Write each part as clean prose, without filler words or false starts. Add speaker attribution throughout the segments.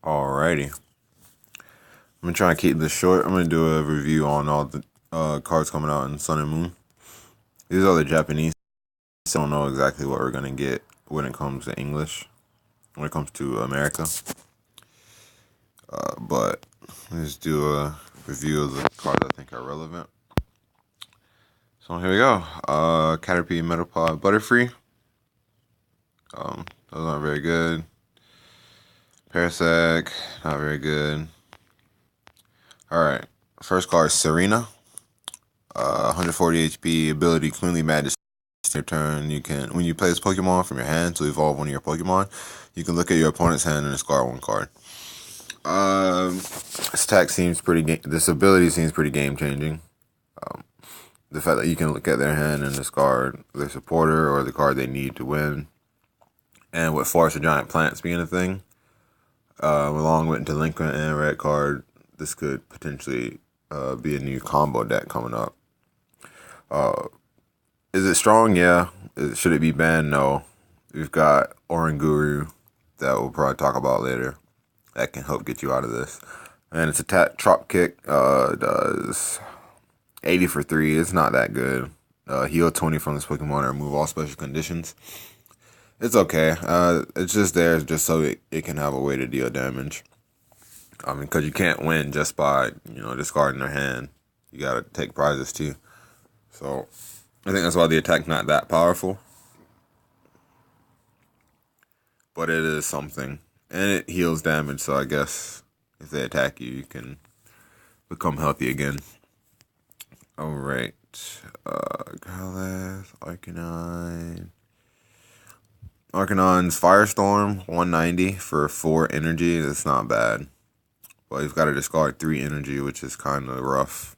Speaker 1: Alrighty. I'm gonna try and keep this short. I'm gonna do a review on all the cards coming out in Sun and Moon. These are the Japanese. I don't know exactly what we're gonna get when it comes to English, when it comes to America. But let's do a review of the cards I think are relevant. So here we go. Caterpie, Metapod, Butterfree. Those aren't very good. Parasect, not very good. Alright. First card, Serena. 140 HP, ability, Cleanly Magister. Your turn, you can, when you play this Pokemon from your hand to evolve one of your Pokemon, you can look at your opponent's hand and discard one card. This attack seems pretty, this ability seems pretty game changing. The fact that you can look at their hand and discard their supporter or the card they need to win. And with Forest of Giant Plants being a thing, along with Delinquent and Red card, this could potentially be a new combo deck coming up. Is it strong? Yeah. Should it be banned? No. We've got Oranguru that we'll probably talk about later. That can help get you out of this. And its attack, Trop Kick, does 80 for 3. It's not that good. Heal 20 from this Pokemon and remove all special conditions. It's okay. It's just there just so it can have a way to deal damage. I mean, because you can't win just by, discarding their hand. You got to take prizes too. So I think that's why the attack's not that powerful. But it is something. And it heals damage, so I guess if they attack you, you can become healthy again. Alright. Growlithe, Arcanine. Arcanine's Firestorm, 190 for 4 energy. That's not bad. But you've got to discard 3 energy, which is kind of rough.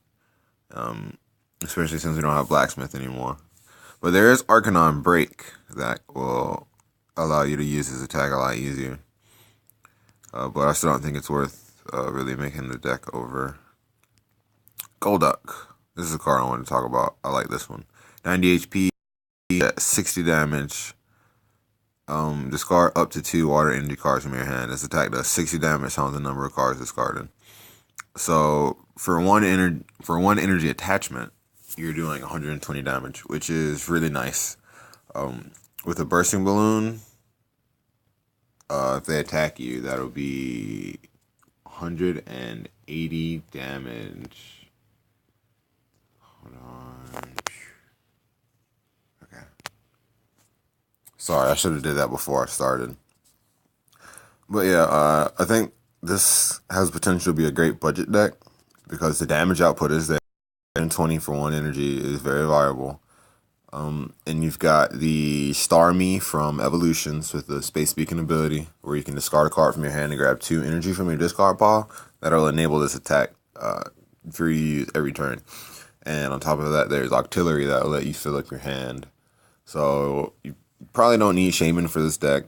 Speaker 1: Especially since we don't have Blacksmith anymore. But there is Arcanine Break that will allow you to use his attack a lot easier. But I still don't think it's worth really making the deck over. Golduck. This is a card I want to talk about. I like this one. 90 HP, 60 damage. Discard up to 2 water energy cards from your hand. This attack does 60 damage times the number of cards discarded. So for one energy attachment, you're doing 120 damage, which is really nice. With a bursting balloon, if they attack you, that'll be 180 damage. Hold on. Okay. Sorry, I should have did that before I started. But yeah, I think this has potential to be a great budget deck because the damage output is there. And 20 for 1 energy is very viable. And you've got the Starmie from Evolutions with the Space Beacon ability, where you can discard a card from your hand and grab 2 energy from your discard pile. That'll enable this attack for you every turn. And on top of that, there's Octillery that'll let you fill up your hand. So you probably don't need Shaman for this deck.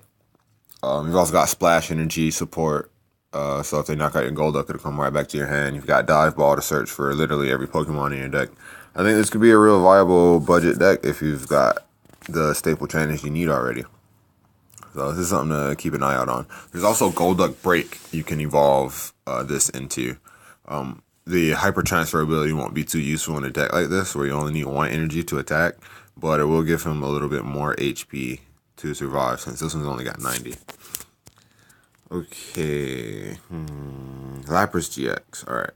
Speaker 1: You've also got Splash Energy support. So if they knock out your Golduck, it'll come right back to your hand. You've got Dive Ball to search for literally every Pokemon in your deck. I think this could be a real viable budget deck if you've got the staple trainers you need already. So this is something to keep an eye out on. There's also Golduck Break you can evolve this into. The Hyper Transfer ability won't be too useful in a deck like this, where you only need 1 energy to attack, but it will give him a little bit more HP to survive, since this one's only got 90. Okay. Lapras GX. Alright.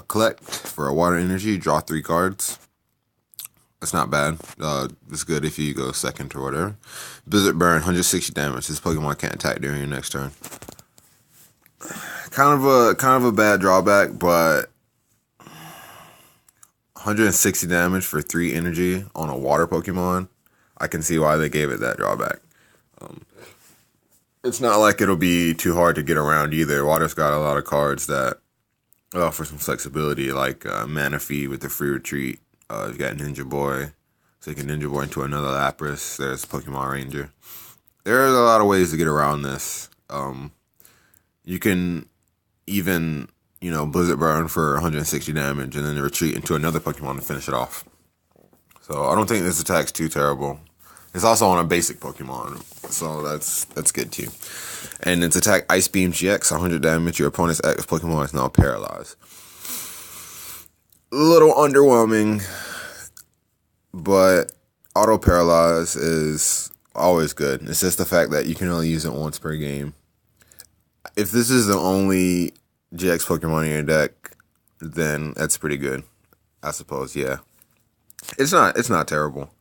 Speaker 1: Collect for a water energy, draw 3 cards. That's not bad. It's good if you go second or whatever. Blizzard Burn, 160 damage. This Pokemon can't attack during your next turn. Kind of a bad drawback, but 160 damage for 3 energy on a water Pokemon. I can see why they gave it that drawback. It's not like it'll be too hard to get around either. Water's got a lot of cards that offer some flexibility, like Manaphy with the free retreat. You've got Ninja Boy, so you can Ninja Boy into another Lapras. There's Pokemon Ranger. There's a lot of ways to get around this. You can even, Blizzard Burn for 160 damage and then retreat into another Pokemon to finish it off. So I don't think this attack's too terrible. It's also on a basic Pokemon, so that's good too. And its attack Ice Beam GX, 100 damage. Your opponent's active Pokemon is now paralyzed. A little underwhelming, but auto paralyze is always good. It's just the fact that you can only use it once per game. If this is the only GX Pokemon in your deck, then that's pretty good, I suppose. Yeah, it's not terrible.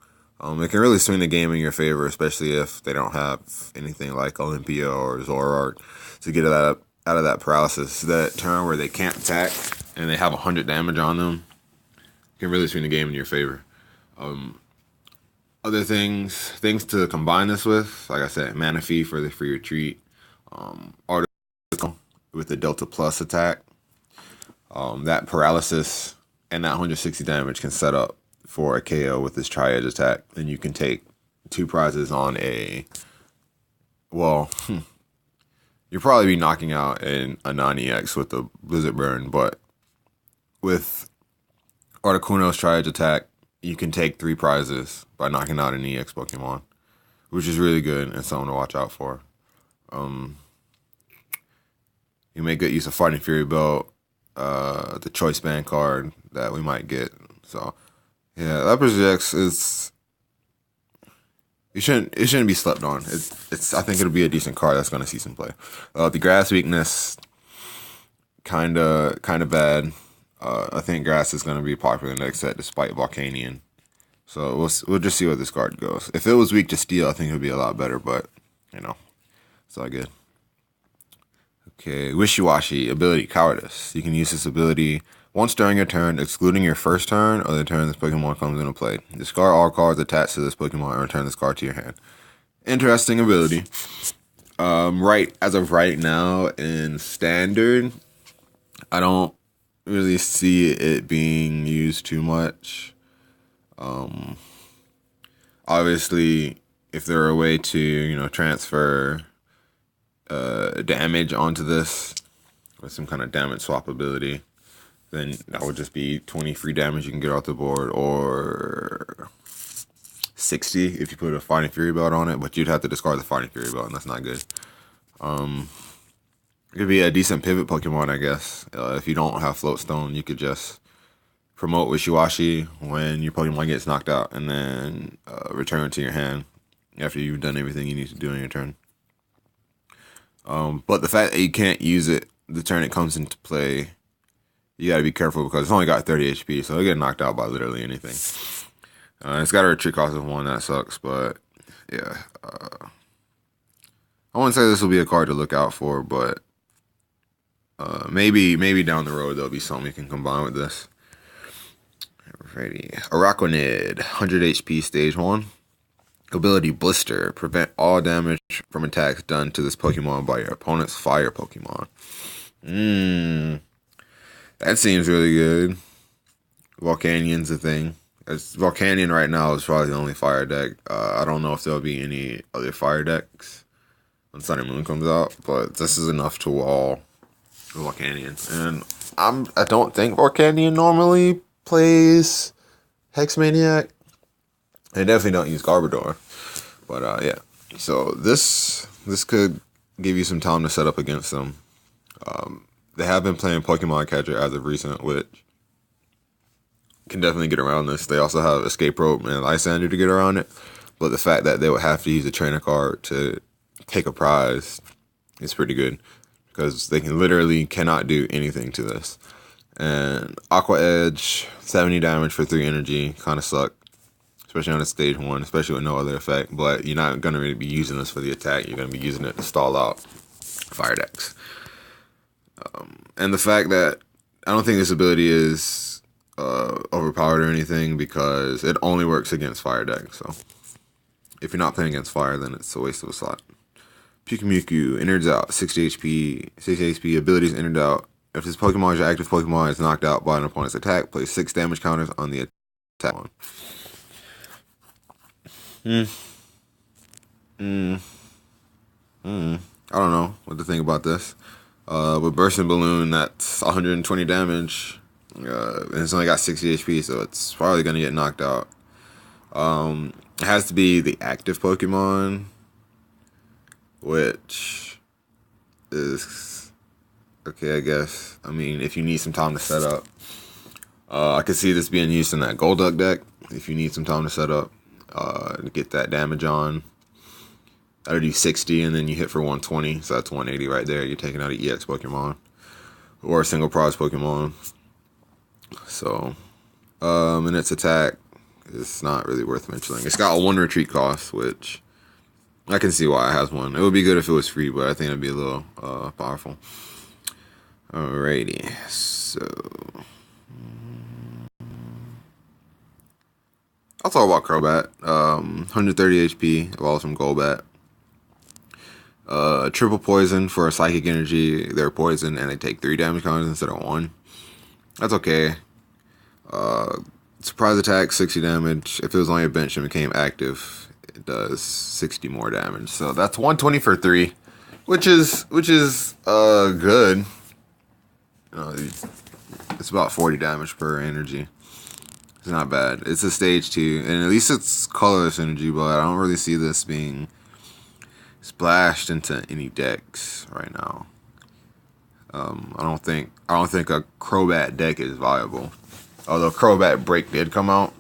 Speaker 1: It can really swing the game in your favor, especially if they don't have anything like Olympia or Zoroark to get out of that paralysis. That turn where they can't attack and they have 100 damage on them can really swing the game in your favor. Other things to combine this with, like I said, Manaphy for the free retreat, Article with the Delta Plus attack. That paralysis and that 160 damage can set up for a KO with this Tri-Edge attack, and you can take 2 prizes on a, well, you'll probably be knocking out a non-EX with the Blizzard Burn, but with Articuno's Tri-Edge attack, you can take 3 prizes by knocking out an EX Pokemon, which is really good and something to watch out for. You make good use of Fighting Fury Belt, the Choice Band card that we might get, so... Yeah, Lapras GX is. It shouldn't be slept on. It's. I think it'll be a decent card that's gonna see some play. The grass weakness, kinda bad. I think grass is gonna be popular next set despite Volcanion. So we'll just see where this card goes. If it was weak to steel, I think it would be a lot better. But you know, it's all good. Okay, Wishy Washy ability Cowardice. You can use this ability once during your turn, excluding your first turn or the turn this Pokemon comes into play. Discard all cards attached to this Pokemon and return this card to your hand. Interesting ability. Right, as of right now in Standard, I don't really see it being used too much. Obviously, if there were a way to, transfer damage onto this with some kind of damage swap ability, then that would just be 20 free damage you can get off the board, or 60 if you put a Fighting Fury Belt on it, but you'd have to discard the Fighting Fury Belt, and that's not good. It could be a decent pivot Pokemon, I guess. If you don't have Flowstone, you could just promote Wishy Washy when your Pokemon gets knocked out, and then return it to your hand after you've done everything you need to do in your turn. But the fact that you can't use it the turn it comes into play, you gotta be careful because it's only got 30 HP, so it'll get knocked out by literally anything. It's got a retreat cost of 1, that sucks, but yeah. I wouldn't say this will be a card to look out for, but maybe down the road there'll be something you can combine with this. Alrighty. Araquanid, 100 HP, stage 1. Ability Blister, prevent all damage from attacks done to this Pokemon by your opponent's fire Pokemon. That seems really good. Volcanion's a thing. Volcanion right now is probably the only fire deck. I don't know if there'll be any other fire decks when Sun and Moon comes out, but this is enough to wall Volcanion. And I don't think Volcanion normally plays Hexmaniac. They definitely don't use Garbodor. But yeah. So this could give you some time to set up against them. They have been playing Pokemon Catcher as of recent, which can definitely get around this. They also have Escape Rope and Lysander to get around it. But the fact that they would have to use a trainer card to take a prize is pretty good, because they literally cannot do anything to this. And Aqua Edge, 70 damage for 3 energy, kind of suck, especially on a stage 1, especially with no other effect. But you're not going to really be using this for the attack. You're going to be using it to stall out fire decks. And the fact that I don't think this ability is overpowered or anything, because it only works against fire decks. So if you're not playing against fire, then it's a waste of a slot. Pyukumuku, enters out, 60 HP, 60 HP, abilities entered out. If this Pokemon is your active Pokemon, is knocked out by an opponent's attack, place 6 damage counters on the attack one. I don't know what to think about this. With Bursting Balloon, that's 120 damage. And it's only got 60 HP, so it's probably going to get knocked out. It has to be the active Pokemon, which is okay, I guess. I mean, if you need some time to set up, I could see this being used in that Golduck deck. If you need some time to set up, to get that damage on, that'll do 60, and then you hit for 120, so that's 180 right there. You're taking out an EX Pokemon or a single prize Pokemon. So, and its attack is not really worth mentioning. It's got a 1 retreat cost, which I can see why it has one. It would be good if it was free, but I think it'd be a little powerful. Alrighty, so I'll talk about Crobat. 130 HP, evolves from Golbat. Triple poison for a psychic energy. They're poison and they take 3 damage counters instead of 1. That's okay. Surprise attack, 60 damage. If it was on your bench and became active, it does 60 more damage. So that's 120 for 3, which is good. It's about 40 damage per energy. It's not bad. It's a stage 2, and at least it's colorless energy, but I don't really see this being splashed into any decks right now. I don't think a Crobat deck is viable. Although Crobat Break did come out,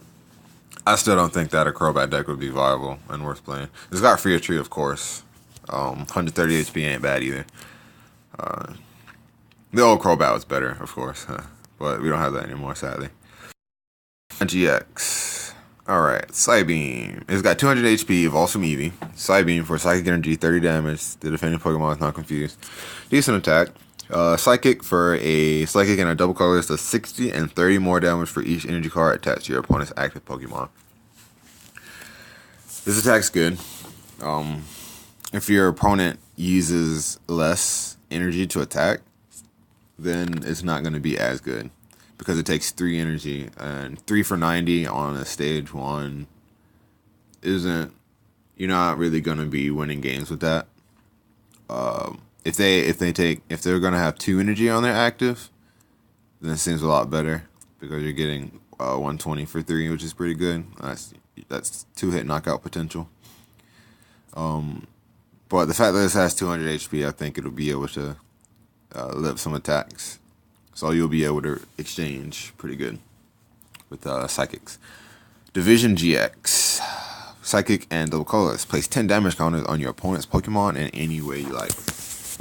Speaker 1: I still don't think that a Crobat deck would be viable and worth playing. It's got Free Tree, of course. 130 HP ain't bad either. The old Crobat was better, of course, but we don't have that anymore, sadly. GX. Alright, Psybeam. It's got 200 HP, evolves from Evie. Psybeam for Psychic Energy, 30 damage. The defending Pokemon is not confused. Decent attack. Psychic for a Psychic and a double colorless does 60 and 30 more damage for each energy card attached to your opponent's active Pokemon. This attack's good. If your opponent uses less energy to attack, then it's not going to be as good, because it takes 3 energy, and 3 for 90 on a stage 1 isn't. You're not really going to be winning games with that. If they're going to have 2 energy on their active, then it seems a lot better, because you're getting 120 for 3, which is pretty good. That's 2-hit knockout potential. But the fact that this has 200 HP, I think it'll be able to live some attacks. So you'll be able to exchange pretty good with Psychics. Division GX. Psychic and double colorless. Place 10 damage counters on your opponent's Pokemon in any way you like.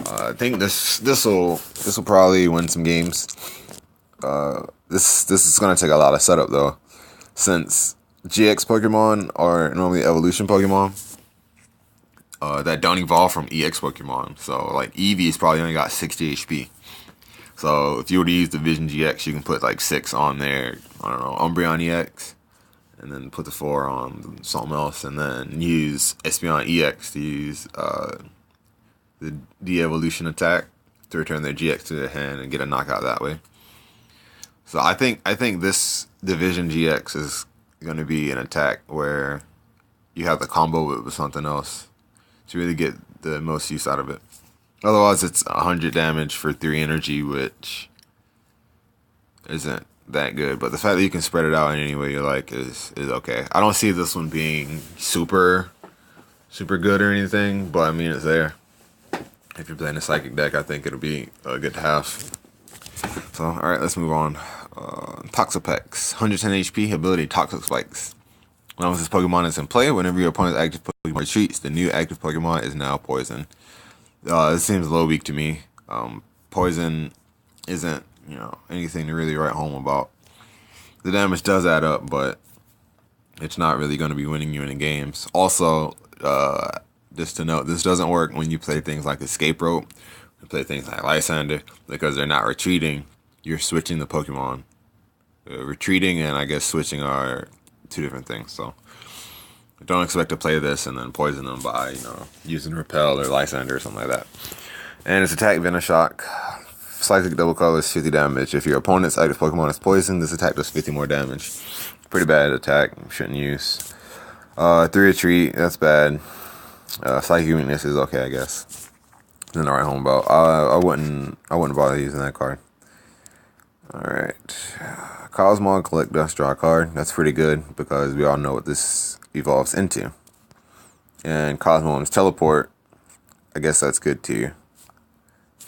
Speaker 1: I think this will probably win some games. This is gonna take a lot of setup though, since GX Pokemon are normally evolution Pokemon that don't evolve from EX Pokemon. So like Evie's probably only got 60 HP. So if you were to use Division GX, you can put like 6 on there. I don't know, Umbreon EX, and then put the 4 on something else, and then use Espeon EX to use the de-evolution attack to return their GX to their hand and get a knockout that way. So I think this Division GX is going to be an attack where you have to combo it with something else to really get the most use out of it. Otherwise, it's 100 damage for 3 energy, which isn't that good. But the fact that you can spread it out in any way you like is okay. I don't see this one being super good or anything, but I mean, it's there. If you're playing a Psychic deck, I think it'll be good to have. So, alright, let's move on. Toxapex. 110 HP, ability Toxic Spikes. When this Pokemon is in play, whenever your opponent's active Pokemon retreats, the new active Pokemon is now poison. It seems a little weak to me. Poison isn't, anything to really write home about. The damage does add up, but it's not really going to be winning you any games. Also, just to note, this doesn't work when you play things like Escape Rope, you play things like Lysander, because they're not retreating. You're switching the Pokemon. Retreating and I guess switching are 2 different things. So don't expect to play this and then poison them by, using Repel or Lysander or something like that. And its attack, Venoshock. Psychic double color is 50 damage. If your opponent's active Pokemon is poisoned, this attack does 50 more damage. Pretty bad attack. Shouldn't use. 3 retreat. That's bad. Psychic weakness is okay, I guess. Nothing to write home about. I wouldn't bother using that card. Alright. Cosmog, collect dust, draw a card. That's pretty good because we all know what this evolves into. And Cosmo's Teleport, I guess that's good too.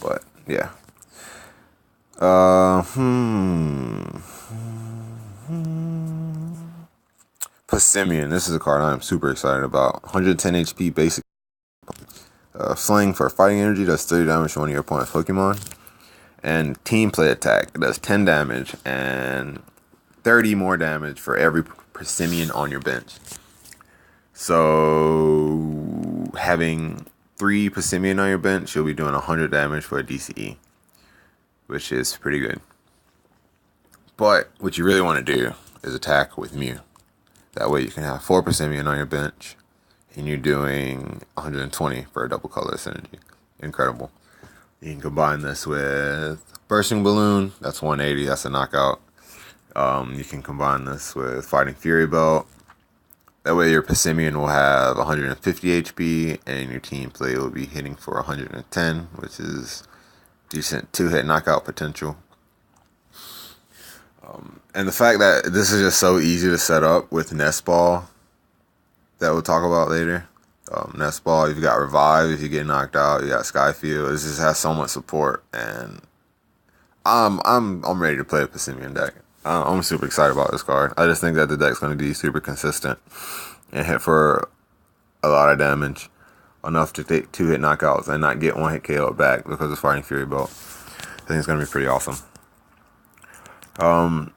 Speaker 1: But yeah. Simeon. This is a card I'm super excited about. 110 HP basic. Sling for fighting energy does 30 damage to one of your opponent's Pokemon. And team play attack. It does 10 damage and 30 more damage for every Simeon on your bench. So having 3 Simeon on your bench, you'll be doing 100 damage for a DCE, which is pretty good. But what you really want to do is attack with Mew. That way you can have 4 Simeon on your bench, and you're doing 120 for a double colorless energy. Incredible. You can combine this with Bursting Balloon. That's 180. That's a knockout. You can combine this with Fighting Fury Belt. That way your Simeon will have 150 HP, and your team play will be hitting for 110, which is decent 2-hit knockout potential. And the fact that this is just so easy to set up with Nest Ball, that we'll talk about later. Nest Ball, you've got Revive if you get knocked out. You got Skyfield. It just has so much support, and I'm ready to play a Simeon deck. I'm super excited about this card. I just think that the deck's going to be super consistent and hit for a lot of damage, enough to take 2-hit knockouts and not get 1-hit KO back because of Fighting Fury Belt. I think it's going to be pretty awesome. Alolan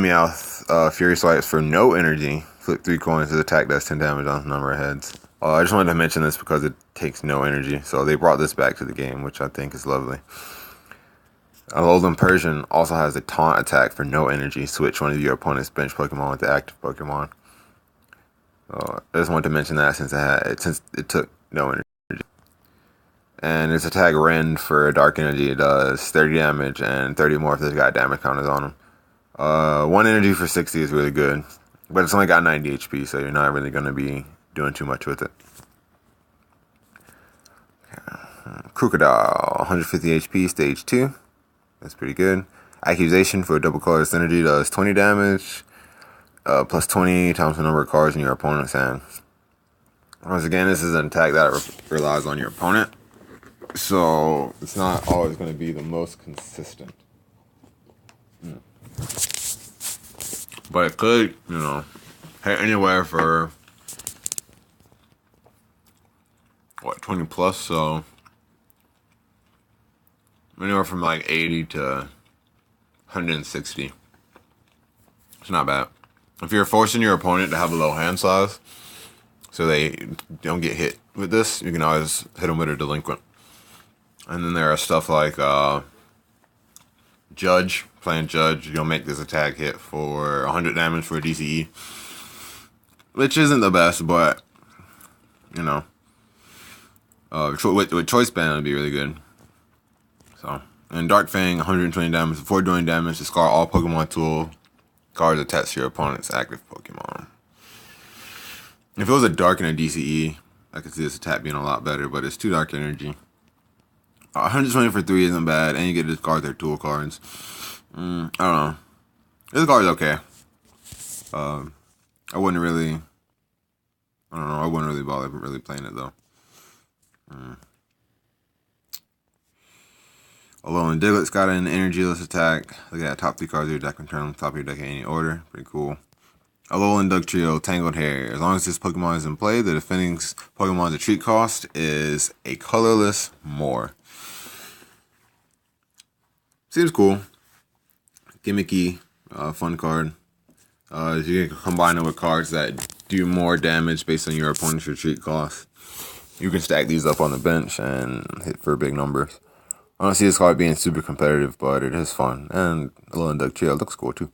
Speaker 1: Meowth, Fury Swipes for no energy. Flip 3 coins. His attack does 10 damage on the number of heads. I just wanted to mention this because it takes no energy. So they brought this back to the game, which I think is lovely. Alolan Persian also has a taunt attack for no energy. Switch one of your opponent's bench Pokemon with the active Pokemon. I just wanted to mention that since it took no energy. And its attack Rend for Dark Energy, it does 30 damage and 30 more if there's got damage counters on them. 1 energy for 60 is really good, but it's only got 90 HP, so you're not really going to be doing too much with it. Krookodile, 150 HP, stage 2. That's pretty good. Accusation for double colorless energy does 20 damage, plus 20 times the number of cards in your opponent's hand. Once again, this is an attack that relies on your opponent, so it's not always going to be the most consistent. But it could, hit anywhere for, 20 plus, so anywhere from like 80 to 160. It's not bad. If you're forcing your opponent to have a low hand size, so they don't get hit with this, you can always hit them with a delinquent. And then there are stuff like Judge, playing Judge, you'll make this attack hit for 100 damage for a DCE, which isn't the best, but with Choice Band it'd be really good. So, and Dark Fang, 120 damage. Before doing damage, discard all Pokemon tool cards attached to your opponent's active Pokemon. If it was a Dark and a DCE, I could see this attack being a lot better, but it's 2 Dark Energy. 120 for 3 isn't bad, and you get to discard their tool cards. I don't know. This card's okay. I wouldn't really bother really playing it though. Alolan Diglett's got an energyless attack. Look at that, top 3 cards of your deck, return them top of your deck in any order. Pretty cool. Alolan Duck Trio, Tangled Hair. As long as this Pokemon is in play, the defending Pokemon's retreat cost is a colorless more. Seems cool. Gimmicky, fun card. You can combine it with cards that do more damage based on your opponent's retreat cost. You can stack these up on the bench and hit for big numbers. I don't see this card being super competitive, but it is fun. And Alolan Duck Trio looks cool too.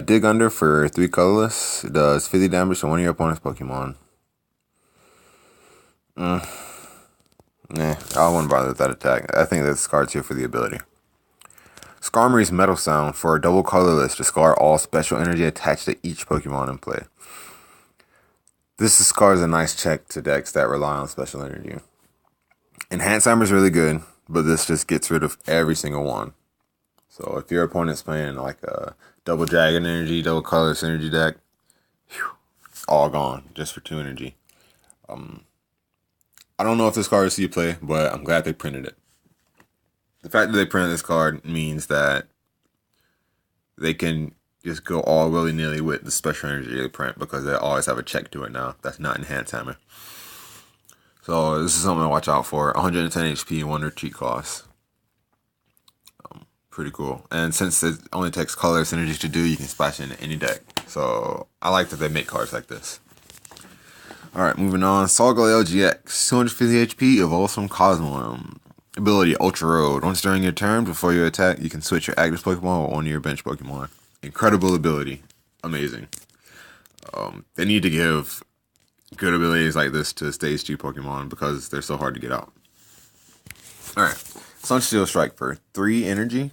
Speaker 1: Dig Under for 3 colorless. It does 50 damage to one of your opponent's Pokemon. I wouldn't bother with that attack. I think this card's here for the ability. Skarmory's Metal Sound for a double colorless. Discard all special energy attached to each Pokemon in play. This card is a nice check to decks that rely on special energy. Enhanced Hammer is really good, but this just gets rid of every single one. So if your opponent's playing like a double Dragon Energy, double colorless energy deck, all gone just for 2 energy. I don't know if this card is see play, but I'm glad they printed it. The fact that they printed this card means that they can just go all willy-nilly with the special energy they print because they always have a check to it now. That's not enhanced hammer. So this is something to watch out for. 110 HP, wonder cheat cost. Pretty cool. And since it only takes color synergy to do, you can splash into any deck. So I like that they make cards like this. Alright, moving on. Salgo GX. 250 HP, evolves from Cosmo. Ability, Ultra Road. Once during your turn, before you attack, you can switch your active Pokemon with one of your bench Pokemon. Incredible ability. Amazing. They need to give good abilities like this to Stage 2 Pokemon because they're so hard to get out. Alright. Sunsteel Strike for 3 energy,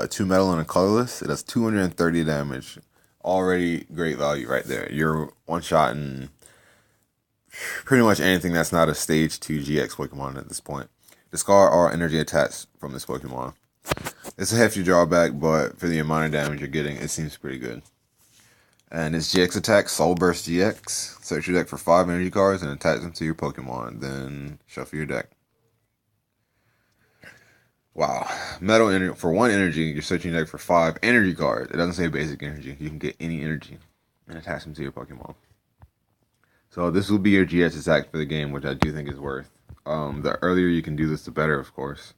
Speaker 1: 2 metal, and a colorless. It does 230 damage. Already great value right there. You're one-shotting pretty much anything that's not a Stage 2 GX Pokemon at this point. Discard all energy attached from this Pokemon. It's a hefty drawback, but for the amount of damage you're getting, it seems pretty good. And its GX attack, Soul Burst GX. Search your deck for 5 energy cards and attach them to your Pokemon. Then shuffle your deck. Wow. Metal energy for 1 energy, you're searching your deck for 5 energy cards. It doesn't say basic energy. You can get any energy and attach them to your Pokemon. So this will be your GX attack for the game, which I do think is worth. The earlier you can do this, the better, of course.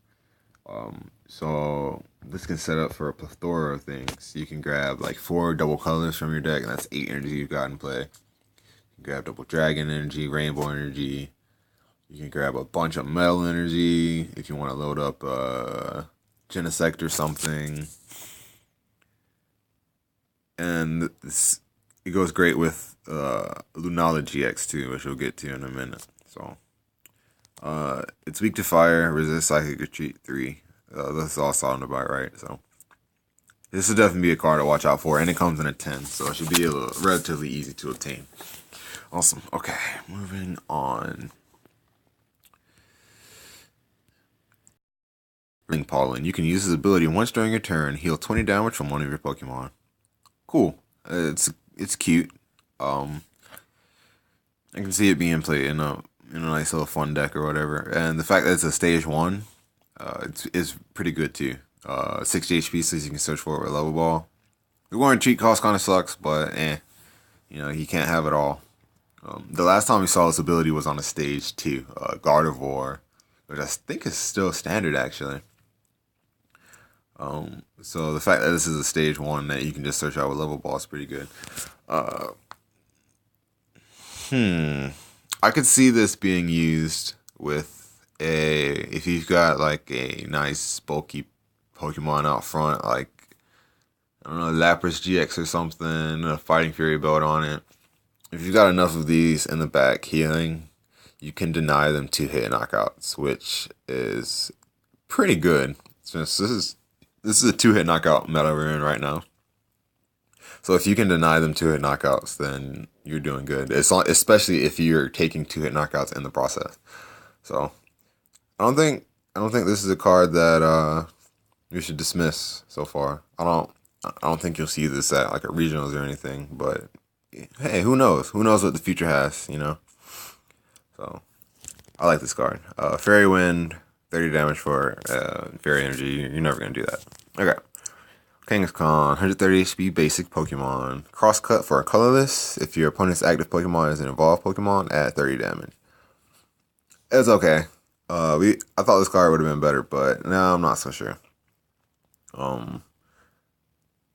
Speaker 1: So this can set up for a plethora of things. You can grab like 4 double colors from your deck, and that's 8 energy you've got in play. You can grab double dragon energy, rainbow energy. You can grab a bunch of metal energy if you want to load up Genesect or something. And this, it goes great with Alolan GX too, which we'll get to in a minute. So it's weak to fire, resist psychic retreat 3. That's all sounding about right. So this will definitely be a card to watch out for, and it comes in a 10, so it should be relatively easy to obtain. Awesome. Okay, moving on. Pollen. You can use his ability once during your turn, heal 20 damage from one of your Pokemon. Cool. It's cute. I can see it being played in a nice little fun deck or whatever. And the fact that it's a stage 1, it's pretty good too. 60 HP, so you can search for it with Level Ball. The warrant cheat cost kind of sucks, but you can't have it all. The last time we saw this ability was on a stage 2, Gardevoir, which I think is still standard actually. So the fact that this is a stage 1 that you can just search out with Level Ball is pretty good. I could see this being used with if you've got like a nice bulky Pokemon out front, like I don't know, Lapras GX or something, a Fighting Fury belt on it. If you've got enough of these in the back healing, you can deny them 2-hit knockouts, which is pretty good. Since this is a 2-hit knockout meta we're in right now. So if you can deny them 2-hit knockouts, then you're doing good. Especially if you're taking 2-hit knockouts in the process. So I don't think this is a card that you should dismiss so far. I don't think you'll see this at like a regionals or anything, but hey, who knows? Who knows what the future has, So I like this card. Fairy Wind, 30 damage for Fairy Energy. You're never gonna do that. Okay. Kangaskhan, 130 HP basic Pokemon. Crosscut for a colorless. If your opponent's active Pokemon is an evolved Pokemon, add 30 damage. It's okay. I thought this card would have been better, but no, I'm not so sure.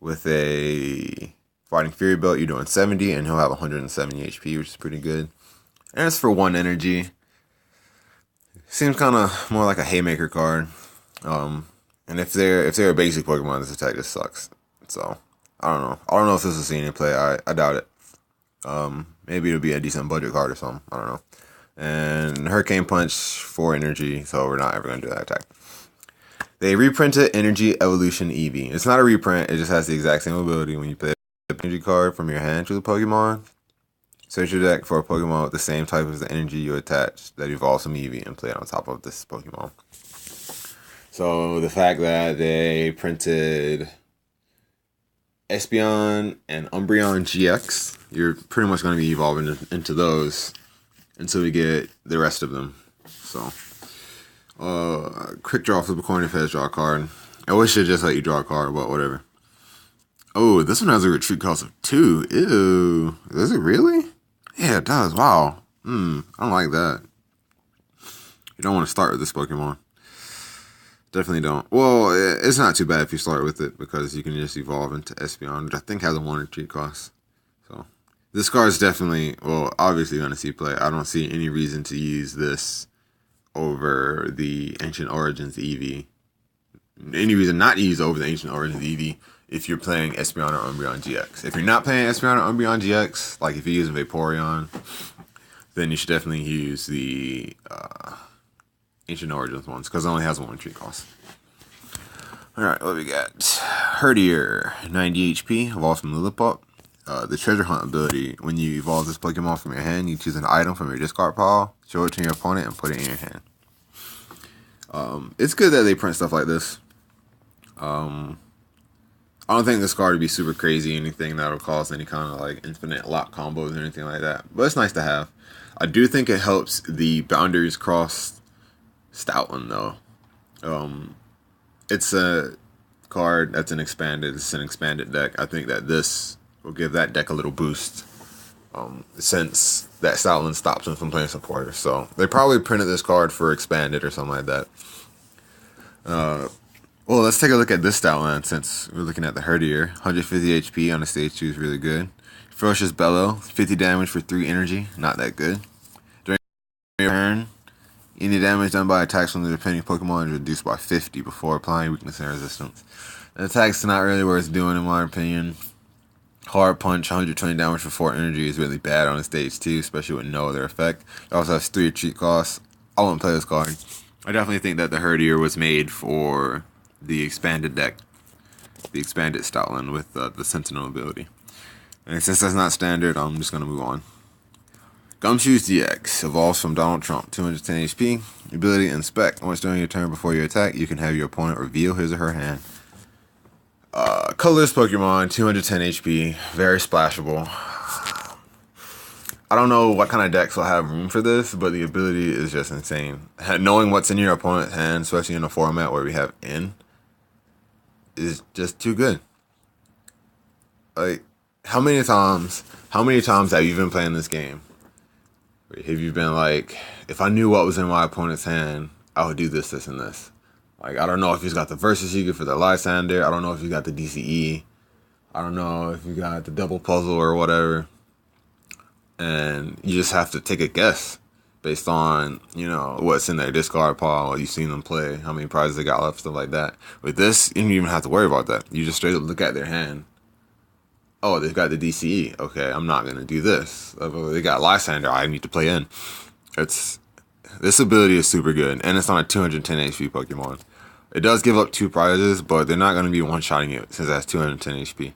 Speaker 1: With a Fighting Fury belt, you're doing 70, and he'll have 170 HP, which is pretty good. And it's for 1 energy. Seems kind of more like a Haymaker card. And if they're a basic Pokemon, this attack just sucks. So I don't know. I don't know if this is seen in play. I doubt it. Maybe it'll be a decent budget card or something. I don't know. And Hurricane Punch, 4 energy, so we're not ever gonna do that attack. They reprinted Energy Evolution Evie. It's not a reprint. It just has the exact same ability. When you play an energy card from your hand to the Pokemon, search your deck for a Pokemon with the same type as the energy you attach that evolves from Eevee and play it on top of this Pokemon. So the fact that they printed Espeon and Umbreon GX, you're pretty much going to be evolving into those until we get the rest of them. So, quick draw, flip a coin if it has draw a card. I wish it just let you draw a card, but whatever. Oh, this one has a retreat cost of 2. Ew. Does it really? Yeah, it does. Wow. I don't like that. You don't want to start with this Pokemon. Definitely don't. Well, it's not too bad if you start with it because you can just evolve into Espeon, which I think has a 1 retreat cost. So, this card is definitely, well, obviously going to see play. I don't see any reason to use this over the Ancient Origins Evie. Any reason not to use over the Ancient Origins Evie if you're playing Espeon or Umbreon GX. If you're not playing Espeon or Umbreon GX, like if you're using Vaporeon, then you should definitely use the Ancient Origins ones because it only has 1 retreat cost. Alright, what we got? Herdier, 90 HP, evolves from Lillipup. The Treasure Hunt ability, when you evolve this Pokemon from your hand, you choose an item from your discard pile, show it to your opponent, and put it in your hand. It's good that they print stuff like this. I don't think this card would be super crazy, anything that would cause any kind of like infinite lock combos or anything like that. But it's nice to have. I do think it helps the Boundaries Cross Stoutland though. It's a card that's an expanded deck. I think that this will give that deck a little boost. Since that Stoutland stops him from playing supporter. So they probably printed this card for expanded or something like that. Well, let's take a look at this Stoutland since we're looking at the Herdier. 150 HP on the stage 2 is really good. Ferocious Bellow, 50 damage for 3 energy, not that good. During your turn, any damage done by attacks from the depending Pokemon is reduced by 50 before applying weakness and resistance. The attack's not really worth doing in my opinion. Hard Punch, 120 damage for 4 energy is really bad on the stage 2, especially with no other effect. It also has 3 retreat costs. I won't play this card. I definitely think that the Herdier was made for the expanded deck, the expanded Stoutland with the Sentinel ability. And since that's not standard, I'm just going to move on. Gumshoes GX evolves from Donald Trump, 210 HP. Ability Inspect. Once during your turn before you attack, you can have your opponent reveal his or her hand. Colorless Pokemon, 210 HP, very splashable. I don't know what kind of decks will have room for this, but the ability is just insane. Knowing what's in your opponent's hand, especially in a format where we have N, is just too good. Like, how many times have you been playing this game? Have you been like, if I knew what was in my opponent's hand, I would do this, this, and this. Like, I don't know if he's got the Versus Seeker for the Lysander. I don't know if he's got the DCE. I don't know if you got the Double Puzzle or whatever. And you just have to take a guess based on, you know, what's in their discard pile, what you've seen them play, how many prizes they got left, stuff like that. With this, you don't even have to worry about that. You just straight up look at their hand. Oh, they've got the DCE. Okay, I'm not going to do this. They got Lysander. I need to play in. This ability is super good, and it's on a 210 HP Pokemon. It does give up 2 prizes, but they're not going to be one-shotting it since it has 210 HP.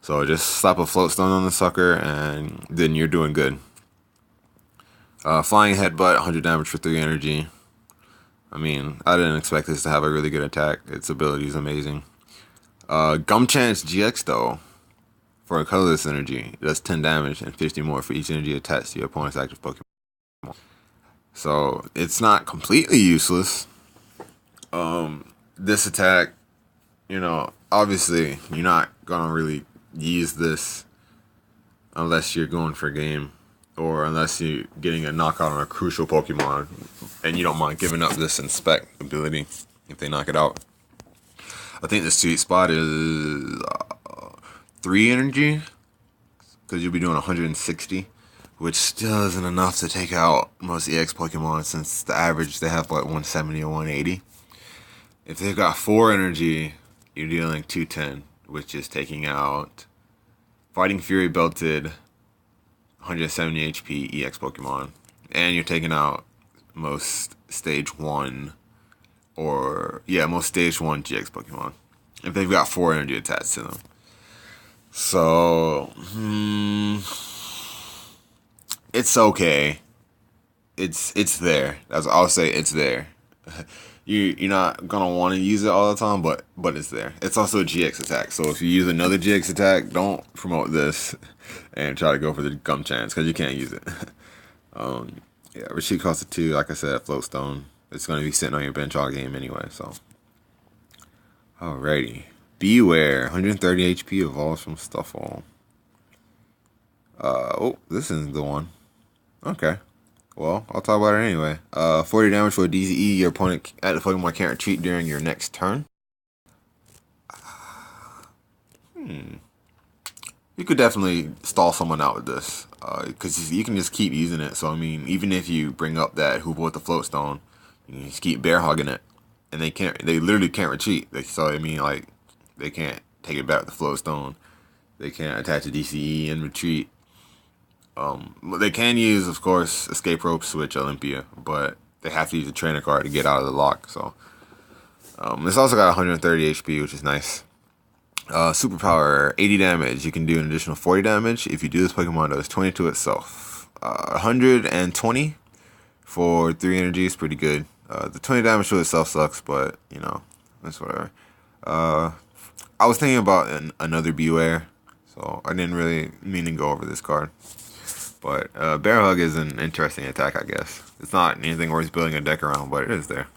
Speaker 1: So just slap a Floatstone on the sucker, and then you're doing good. Flying Headbutt, 100 damage for 3 energy. I mean, I didn't expect this to have a really good attack. Its ability is amazing. Gumchance GX, though, for a colorless energy, it does 10 damage and 50 more for each energy attached to your opponent's active Pokemon. So it's not completely useless. This attack, you know, obviously you're not gonna really use this unless you're going for game or unless you're getting a knockout on a crucial Pokemon and you don't mind giving up this Inspect ability if they knock it out. I think the sweet spot is 3 energy because you'll be doing 160, which still isn't enough to take out most EX Pokemon since the average they have like 170 or 180. If they've got 4 energy, you're dealing 210, which is taking out Fighting Fury belted 170 HP EX Pokemon. And you're taking out most stage 1 most stage 1 GX Pokemon. If they've got 4 energy attached to them. So, it's okay. It's there. I'll say it's there. you're not gonna want to use it all the time, but it's there. It's also a GX attack, so if you use another GX attack, don't promote this and try to go for the gum chance because you can't use it. Yeah, retreat cost of 2. Like I said, Flowstone. It's gonna be sitting on your bench all game anyway. So, alrighty. Beware, 130 HP evolves from Stuffle. Oh, this isn't the one. Okay. Well, I'll talk about it anyway. 40 damage for a DZE. Your opponent at the Pokemon can't retreat during your next turn. You could definitely stall someone out with this. Because you can just keep using it. So, I mean, even if you bring up that Hoopa with the Floatstone, you can just keep bear hugging it. And they literally can't retreat. So, I mean, like, they can't take it back with the Floatstone. They can't attach a DCE and retreat. They can use, of course, Escape Rope, Switch, Olympia, but they have to use a trainer card to get out of the lock. So, it's also got 130 HP, which is nice. Superpower, 80 damage. You can do an additional 40 damage. If you do this Pokemon, does 20 to itself. 120 for 3 energy is pretty good. The 20 damage to itself sucks, but, you know, that's whatever. I was thinking about another Beware, so I didn't really mean to go over this card. But Bear Hug is an interesting attack, I guess. It's not anything worth building a deck around, but it is there.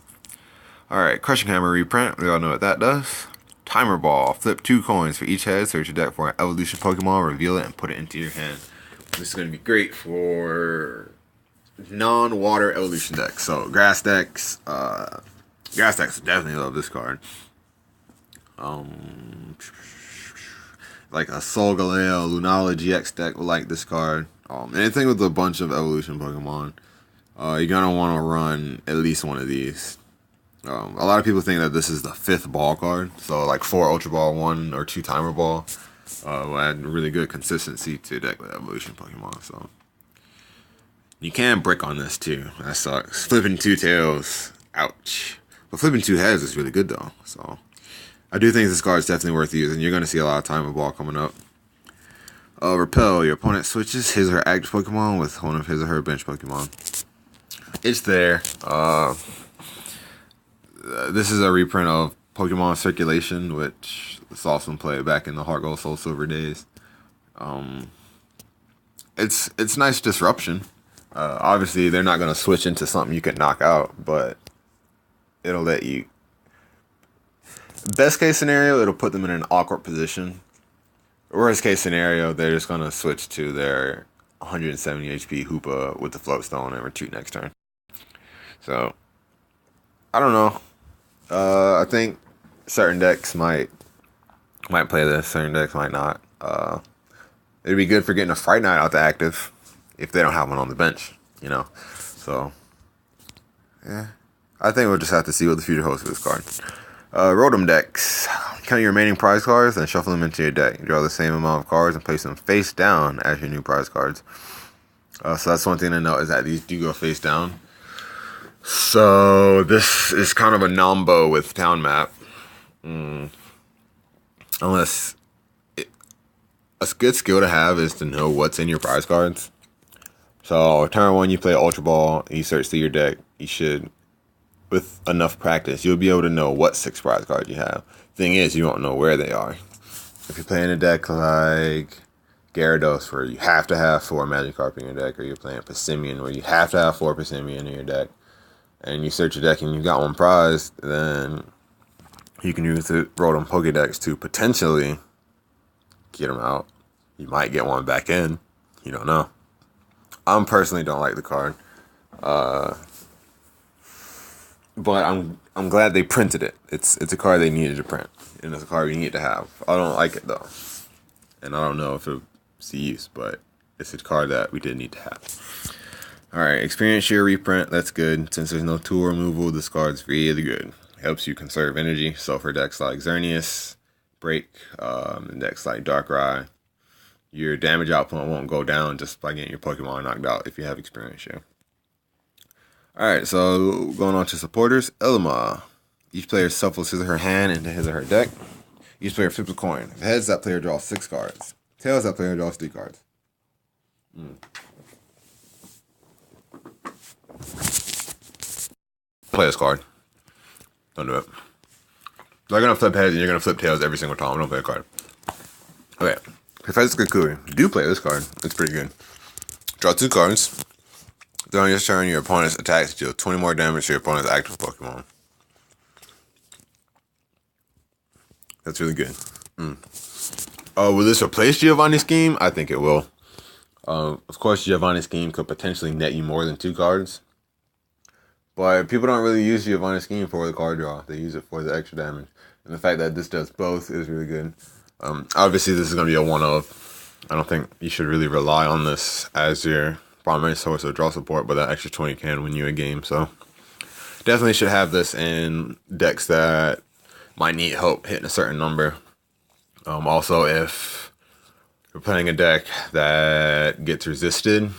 Speaker 1: Alright, Crushing Hammer reprint. We all know what that does. Timer Ball. Flip 2 coins for each head. Search your deck for an evolution Pokemon, reveal it, and put it into your hand. This is going to be great for non-water evolution decks. So, grass decks. Grass decks definitely love this card. Like a Solgaleo, Lunala GX deck will like this card. Anything with a bunch of evolution Pokemon, you're gonna want to run at least one of these. A lot of people think that this is the 5th ball card, so like 4 Ultra Ball, 1 or 2 Timer Ball will add really good consistency to a deck with evolution Pokemon. So you can brick on this too. That sucks. Flipping 2 tails, ouch. But flipping 2 heads is really good though. So I do think this card is definitely worth using. You're gonna see a lot of Timer Ball coming up. Repel. Your opponent switches his or her active Pokemon with one of his or her bench Pokemon. It's there. This is a reprint of Pokemon Circulation, which the Saltstone played back in the Heart Gold Soul Silver days. It's nice disruption. Obviously, they're not going to switch into something you can knock out, but it'll let you. Best case scenario, it'll put them in an awkward position. Worst case scenario, they're just going to switch to their 170 HP Hoopa with the Floatstone and retreat next turn. So, I don't know. I think certain decks might play this, certain decks might not. It'd be good for getting a Fright Night out to active if they don't have one on the bench, you know. So, yeah. I think we'll just have to see what the future holds for this card. Rotom decks. Count your remaining prize cards and shuffle them into your deck. Draw the same amount of cards and place them face down as your new prize cards. So that's one thing to note is that these do go face down. So this is kind of a nombo with Town Map. Unless a good skill to have is to know what's in your prize cards. So turn 1 you play Ultra Ball, you search through your deck. You should, with enough practice, you'll be able to know what 6 prize cards you have. Thing is, you won't know where they are. If you're playing a deck like Gyarados, where you have to have 4 Magikarp in your deck, or you're playing Simeon, where you have to have 4 Simeon in your deck, and you search your deck and you got 1 prize, then you can use the Rotom Pokédex to potentially get them out. You might get 1 back in. You don't know. I personally don't like the card. But I'm glad they printed it. It's a card they needed to print. And it's a card we need to have. I don't like it though. And I don't know if it's the use, but it's a card that we did need to have. Alright, Experience Share reprint, that's good. Since there's no tool removal, this card's really good. Helps you conserve energy. So for decks like Xerneas, Break, decks like Darkrai, your damage output won't go down just by getting your Pokemon knocked out if you have Experience Share. Alright, so going on to supporters. Elma. Each player shuffles his or her hand into his or her deck. Each player flips a coin. If heads, that player draws 6 cards. Tails, that player draws 3 cards. Play this card. Don't do it. They're gonna flip heads and you're gonna flip tails every single time. Don't play a card. Okay. Professor Kukui. Do play this card. It's pretty good. Draw 2 cards. During your turn, your opponent's attacks deal 20 more damage to your opponent's active Pokemon. That's really good. Will this replace Giovanni's Scheme? I think it will. Of course, Giovanni's Scheme could potentially net you more than 2 cards. But people don't really use Giovanni's Scheme for the card draw. They use it for the extra damage. And the fact that this does both is really good. Obviously, this is going to be a one-of. I don't think you should really rely on this as your primary source of draw support, but that extra 20 can win you a game. So definitely should have this in decks that might need help hitting a certain number. Also, if you're playing a deck that gets resisted,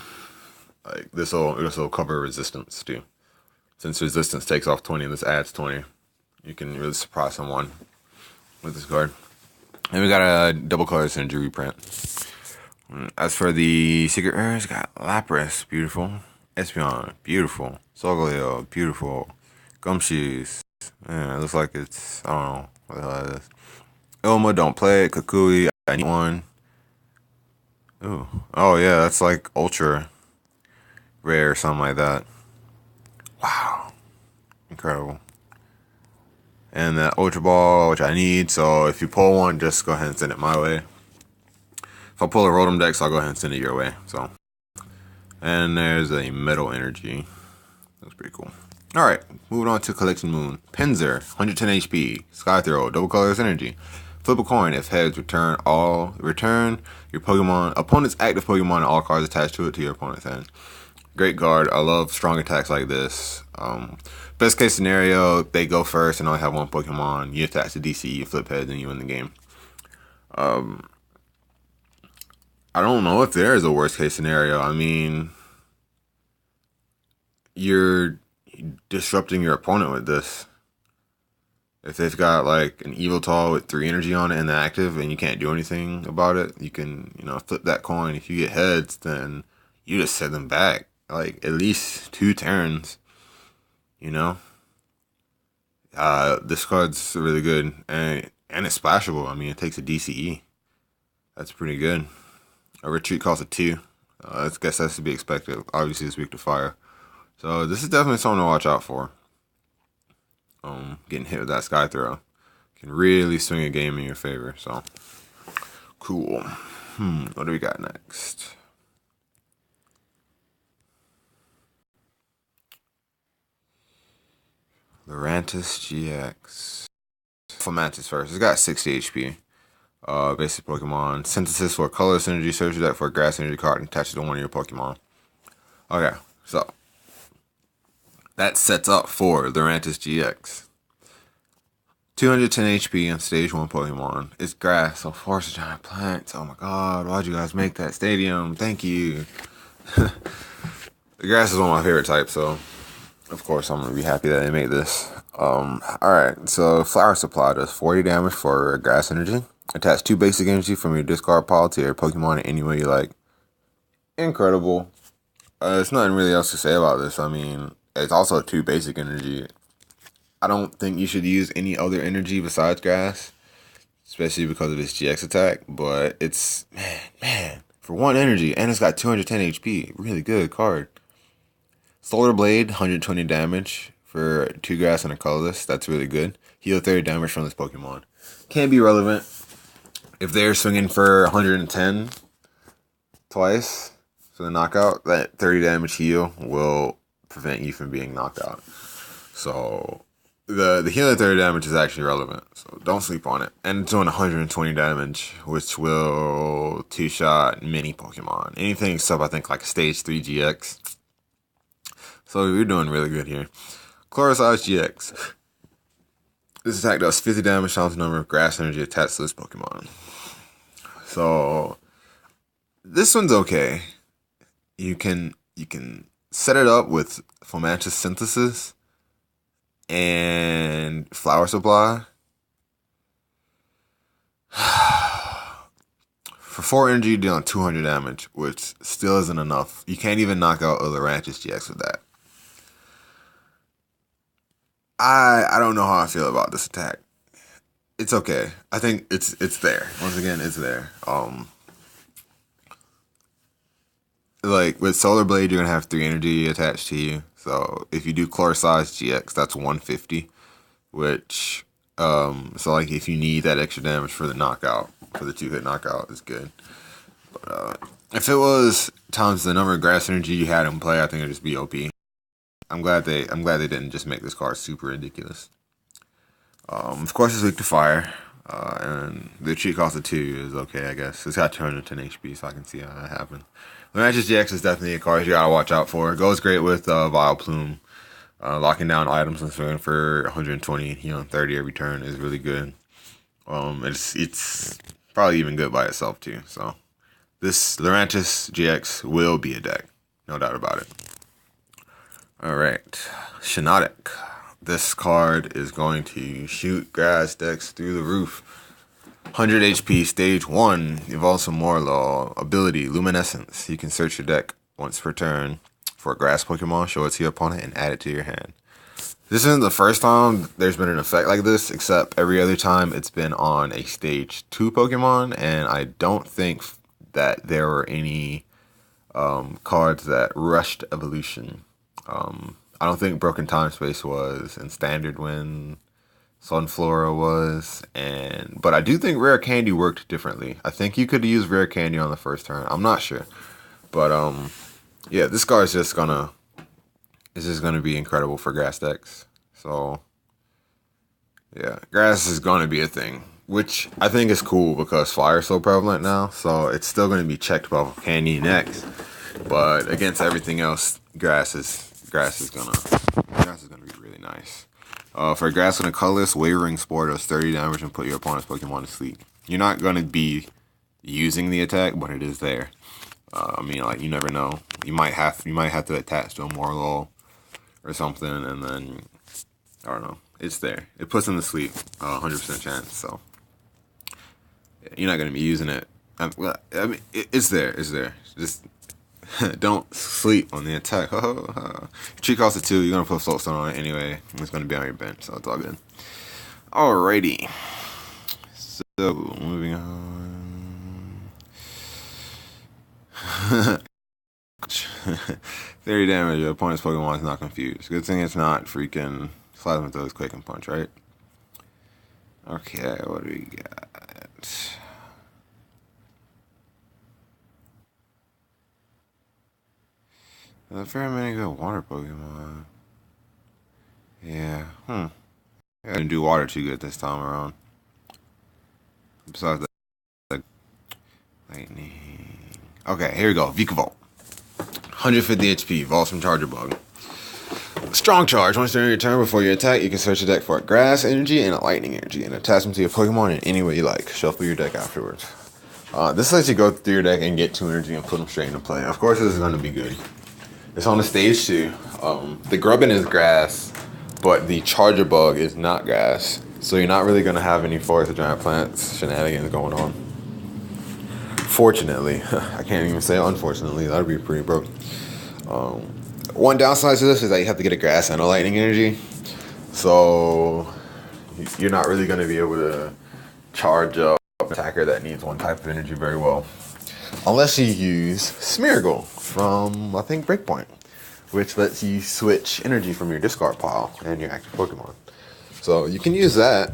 Speaker 1: like this will cover resistance too. Since resistance takes off 20 and this adds 20, you can really surprise someone with this card. And we got a double color synergy reprint. As for the secret rares, got Lapras, beautiful. Espion, beautiful. Salgo, beautiful. Gumshoes, man, it looks like it's, I don't know what the hell it is. Ilma, don't play it. Kukui, I need one. Ooh, oh yeah, that's like ultra rare or something like that. Wow, incredible. And that Ultra Ball, which I need, so if you pull one, just go ahead and send it my way. If I pull a Rotom Dex, I'll go ahead and send it your way. So, and there's a Metal Energy. That's pretty cool. Alright, moving on to Collection Moon. Pinsir, 110 HP. Sky Throw, double colors energy. Flip a coin. If heads, return your Pokemon, opponent's active Pokemon and all cards attached to it to your opponent's hand. Great card. I love strong attacks like this. Best case scenario, they go first and only have one Pokemon. You attach to DC, you flip heads, and you win the game. I don't know if there is a worst case scenario. I mean, you're disrupting your opponent with this. If they've got like an Evoltal with 3 energy on it and they're active and you can't do anything about it, you can, flip that coin. If you get heads, then you just send them back. Like at least 2 turns, this card's really good and it's splashable. I mean, it takes a DCE. That's pretty good. A retreat costs a 2. I guess that's to be expected. Obviously, it's weak to fire. So this is definitely something to watch out for. Getting hit with that Sky Throw can really swing a game in your favor. So cool. What do we got next? Laurentis GX. Fomantis first. It's got 60 HP. Basic Pokemon. Synthesis for color synergy. Search your deck for a grass energy card and attach it to one of your Pokemon. Okay, so that sets up for Laurentis GX. 210 HP on stage 1 Pokemon. It's grass, so force a giant plant. Oh my god, why'd you guys make that stadium? Thank you. The grass is one of my favorite types, so of course I'm gonna be happy that they made this. Alright, so Flower Supply does 40 damage for grass energy. Attach 2 basic energy from your discard pile to your Pokemon in any way you like. Incredible. There's nothing really else to say about this. I mean, it's also 2 basic energy. I don't think you should use any other energy besides grass, especially because of its GX attack, but it's, man, for 1 energy, and it's got 210 HP. Really good card. Solar Blade, 120 damage for 2 grass and a colorless. That's really good. Heal 30 damage from this Pokemon. Can be relevant if they're swinging for 110 twice for the knockout. That 30 damage heal will prevent you from being knocked out. So the healing 30 damage is actually relevant, so don't sleep on it. And it's doing 120 damage, which will 2-shot many Pokemon. Anything except I think like a stage 3 GX. So you're doing really good here. Chlorosize GX. This attack does 50 damage times the number of grass energy attached to this Pokemon. So this one's okay. You can set it up with Fomantis Synthesis and Flower Supply. For 4 energy, you're dealing 200 damage, which still isn't enough. You can't even knock out Laurentis GX with that. I don't know how I feel about this attack. It's okay. I think it's there. Once again, it's there. Like with Solar Blade, you're gonna have 3 energy attached to you. So if you do Chlorosize GX, that's 150, which so like if you need that extra damage for the knockout, for the 2-hit knockout, is good. But if it was times the number of grass energy you had in play, I think it'd just be OP. I'm glad they didn't just make this card super ridiculous. Of course, it's weak to fire, and the cheat cost of 2 is okay, I guess. It's got 210 HP, so I can see how that happened. Laurentis GX is definitely a card you gotta watch out for. It goes great with Vileplume. Locking down items and swinging for 120, 30 every turn is really good. It's probably even good by itself too. So this Laurentis GX will be a deck, no doubt about it. All right, Shinotic. This card is going to shoot grass decks through the roof. 100 HP, stage 1, evolve some more law. Ability, Luminescence. You can search your deck once per turn for a grass Pokemon, show it to your opponent, and add it to your hand. This isn't the first time there's been an effect like this, except every other time it's been on a stage 2 Pokemon, and I don't think that there were any cards that rushed evolution. I don't think Broken Time Space was in Standard when Sunflora was, but I do think Rare Candy worked differently. I think you could use Rare Candy on the first turn. I'm not sure, but yeah, this card is just gonna be incredible for grass decks. So yeah, grass is gonna be a thing, which I think is cool because fire is so prevalent now. So it's still gonna be checked by Candy next, but against everything else, grass is gonna be really nice. For grass and a colorless, Wavering Spore does 30 damage and put your opponent's Pokemon to sleep. You're not gonna be using the attack, but it is there. I mean, like, you never know. You might have to attach to a Morlo or something, and then I don't know. It's there. It puts them to sleep. 100% chance. So yeah, you're not gonna be using it. I mean, it's there. It's there. Just don't sleep on the attack. Cheat cost of 2. You're gonna put Flowstone on it anyway. It's gonna be on your bench, so it's all good. Alrighty. So moving on. 30 damage. Your opponent's Pokemon is not confused. Good thing it's not freaking Plasma Throws, Quick and Punch, right? Okay, what do we got? There's very many good water Pokemon. Yeah, I didn't do water too good this time around. Besides that, lightning. Okay, here we go. Vika Ball. 150 HP, Vaults from Charger Bug. Strong Charge. Once during your turn before you attack, you can search your deck for a Grass energy and a Lightning energy and attach them to your Pokemon in any way you like. Shuffle your deck afterwards. This lets you go through your deck and get 2 energy and put them straight into play. Of course, this is going to be good. It's on the stage 2. The Grubbin is Grass, but the Charger Bug is not Grass. So you're not really going to have any Forest of Giant Plants shenanigans going on. Fortunately. I can't even say unfortunately. That would be pretty broke. One downside to this is that you have to get a Grass and a Lightning energy. So you're not really going to be able to charge up an attacker that needs one type of energy very well. Unless you use Smeargle from, I think, Breakpoint, which lets you switch energy from your discard pile and your active Pokemon. So you can use that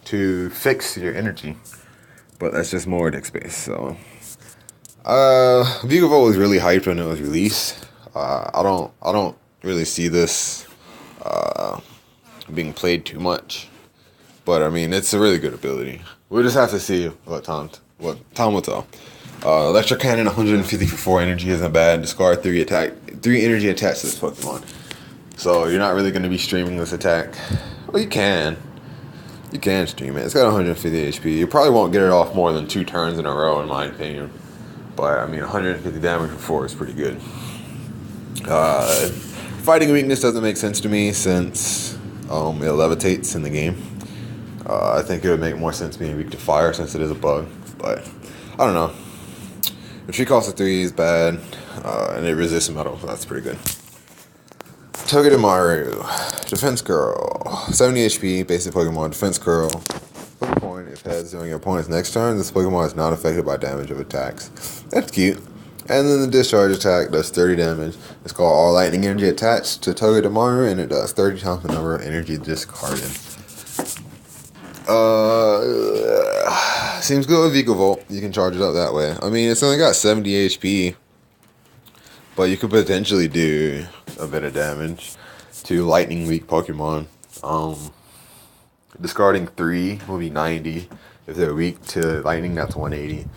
Speaker 1: to fix your energy, but that's just more deck space. So Vika Ball was really hyped when it was released. I don't really see this being played too much, but I mean, it's a really good ability. We'll just have to see what time will tell. Electric Cannon, 150 for 4 energy isn't bad. Discard 3 energy attached to this Pokemon. So you're not really going to be streaming this attack. Well, you can. You can stream it. It's got 150 HP. You probably won't get it off more than 2 turns in a row, in my opinion. But I mean, 150 damage for 4 is pretty good. Fighting weakness doesn't make sense to me since it levitates in the game. I think it would make more sense being weak to fire since it is a bug. But I don't know. The tree cost of 3 is bad, and it resists metal, so that's pretty good. Togedemaru, Defense Curl, 70 HP, basic Pokemon, Defense Curl. Flip a coin if heads during your opponent's next turn. This Pokemon is not affected by damage of attacks. That's cute. And then the discharge attack does 30 damage. It's called All Lightning Energy attached to Togedemaru, and it does 30 times the number of energy discarded. Seems good with Vika Ball. You can charge it up that way. I mean, it's only got 70 HP, but you could potentially do a bit of damage to lightning weak Pokemon. Discarding 3 will be 90. If they're weak to lightning, that's 180.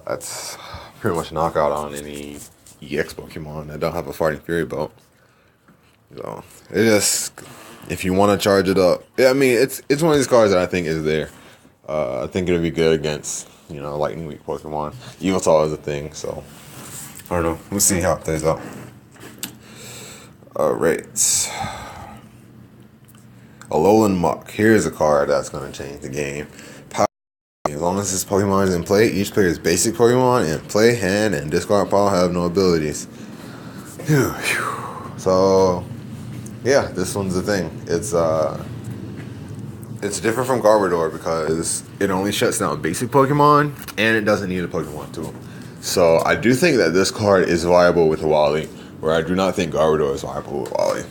Speaker 1: That's pretty much knockout on any EX Pokemon that don't have a Fighting Fury belt. So it just, if you want to charge it up, yeah, I mean it's one of these cards that I think is there. I think it'll be good against, you know, lightning weak Pokemon. Evoltal is a thing, so I don't know. We'll see how it plays out. Alright. Alolan Muck. Here's a card that's going to change the game. As long as this Pokemon is in play, each player's basic Pokemon in play, hand, and discard pile have no abilities. So, yeah, this one's the thing. It's different from Garbodor because it only shuts down basic Pokemon, and it doesn't need a Pokemon tool. So, I do think that this card is viable with Wally, where I do not think Garbodor is viable with Wally.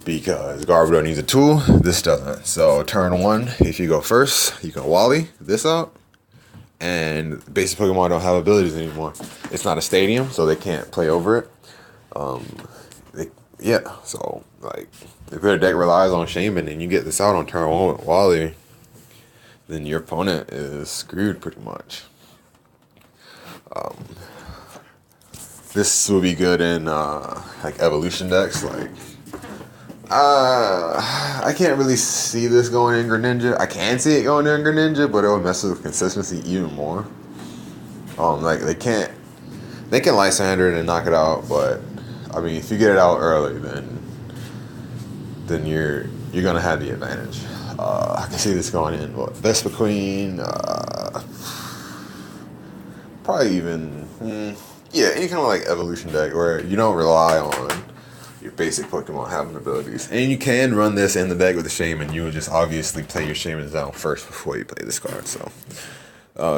Speaker 1: Because Garbodor needs a tool, this doesn't. So turn 1, if you go first, you can Wally this out. And basic Pokemon don't have abilities anymore. It's not a stadium, so they can't play over it. So like if your deck relies on Shaman and you get this out on turn 1 with Wally, then your opponent is screwed pretty much. This will be good in like evolution decks, like I can't really see this going in Greninja. I can see it going in Greninja, but it would mess with consistency even more. Like they can Lysander it and knock it out, but I mean if you get it out early, then you're gonna have the advantage. I can see this going in, but Vespa Queen, probably even any kind of like evolution deck where you don't rely on your basic Pokemon having abilities. And you can run this in the deck with the Shaman. You would just obviously play your Shaman down first before you play this card. So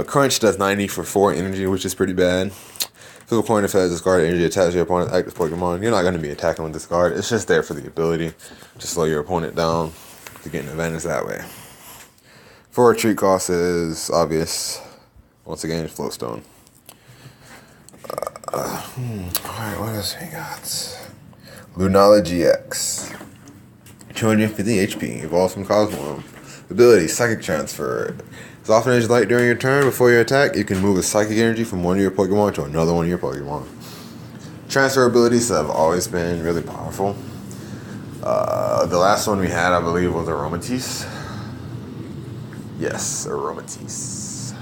Speaker 1: Crunch does 90 for 4 energy, which is pretty bad. Flip a coin if it has discarded energy attached to your opponent's active Pokemon. You're not going to be attacking with this card. It's just there for the ability to slow your opponent down to get an advantage that way. For retreat cost is obvious. Once again, it's Flowstone. Alright, what else we got? Lunala GX, 250 HP, evolves from Cosmo. Ability, Psychic Transfer. As often as you like during your turn, before your attack, you can move a Psychic Energy from one of your Pokemon to another one of your Pokemon. Transfer abilities have always been really powerful. The last one we had, I believe, was Aromatisse. Yes, Aromatisse.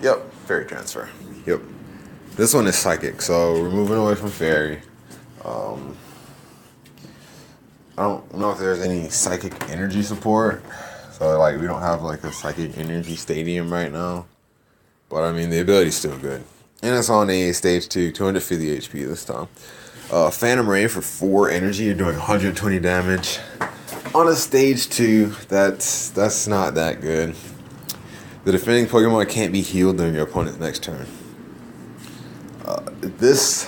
Speaker 1: Yep, Fairy Transfer. Yep. This one is Psychic, so we're moving away from Fairy. I don't know if there's any Psychic Energy support. So, like, we don't have, like, a Psychic Energy Stadium right now. But, I mean, the ability's still good. And it's on a Stage 2, 250 HP this time. Phantom Ray for 4 energy, you're doing 120 damage. On a Stage 2, that's not that good. The defending Pokemon can't be healed during your opponent's next turn. This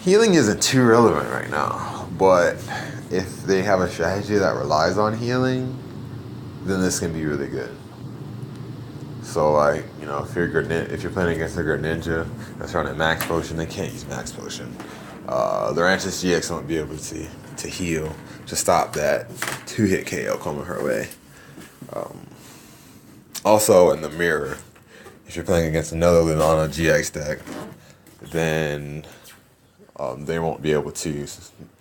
Speaker 1: healing isn't too relevant right now, but if they have a strategy that relies on healing, then this can be really good. So, like, you know, if you're playing against a Greninja that's running Max Potion, they can't use Max Potion. Laurentis GX won't be able to heal to stop that 2-hit KO coming her way. Also, in the mirror, if you're playing against another Lunala GX deck, then they won't be able to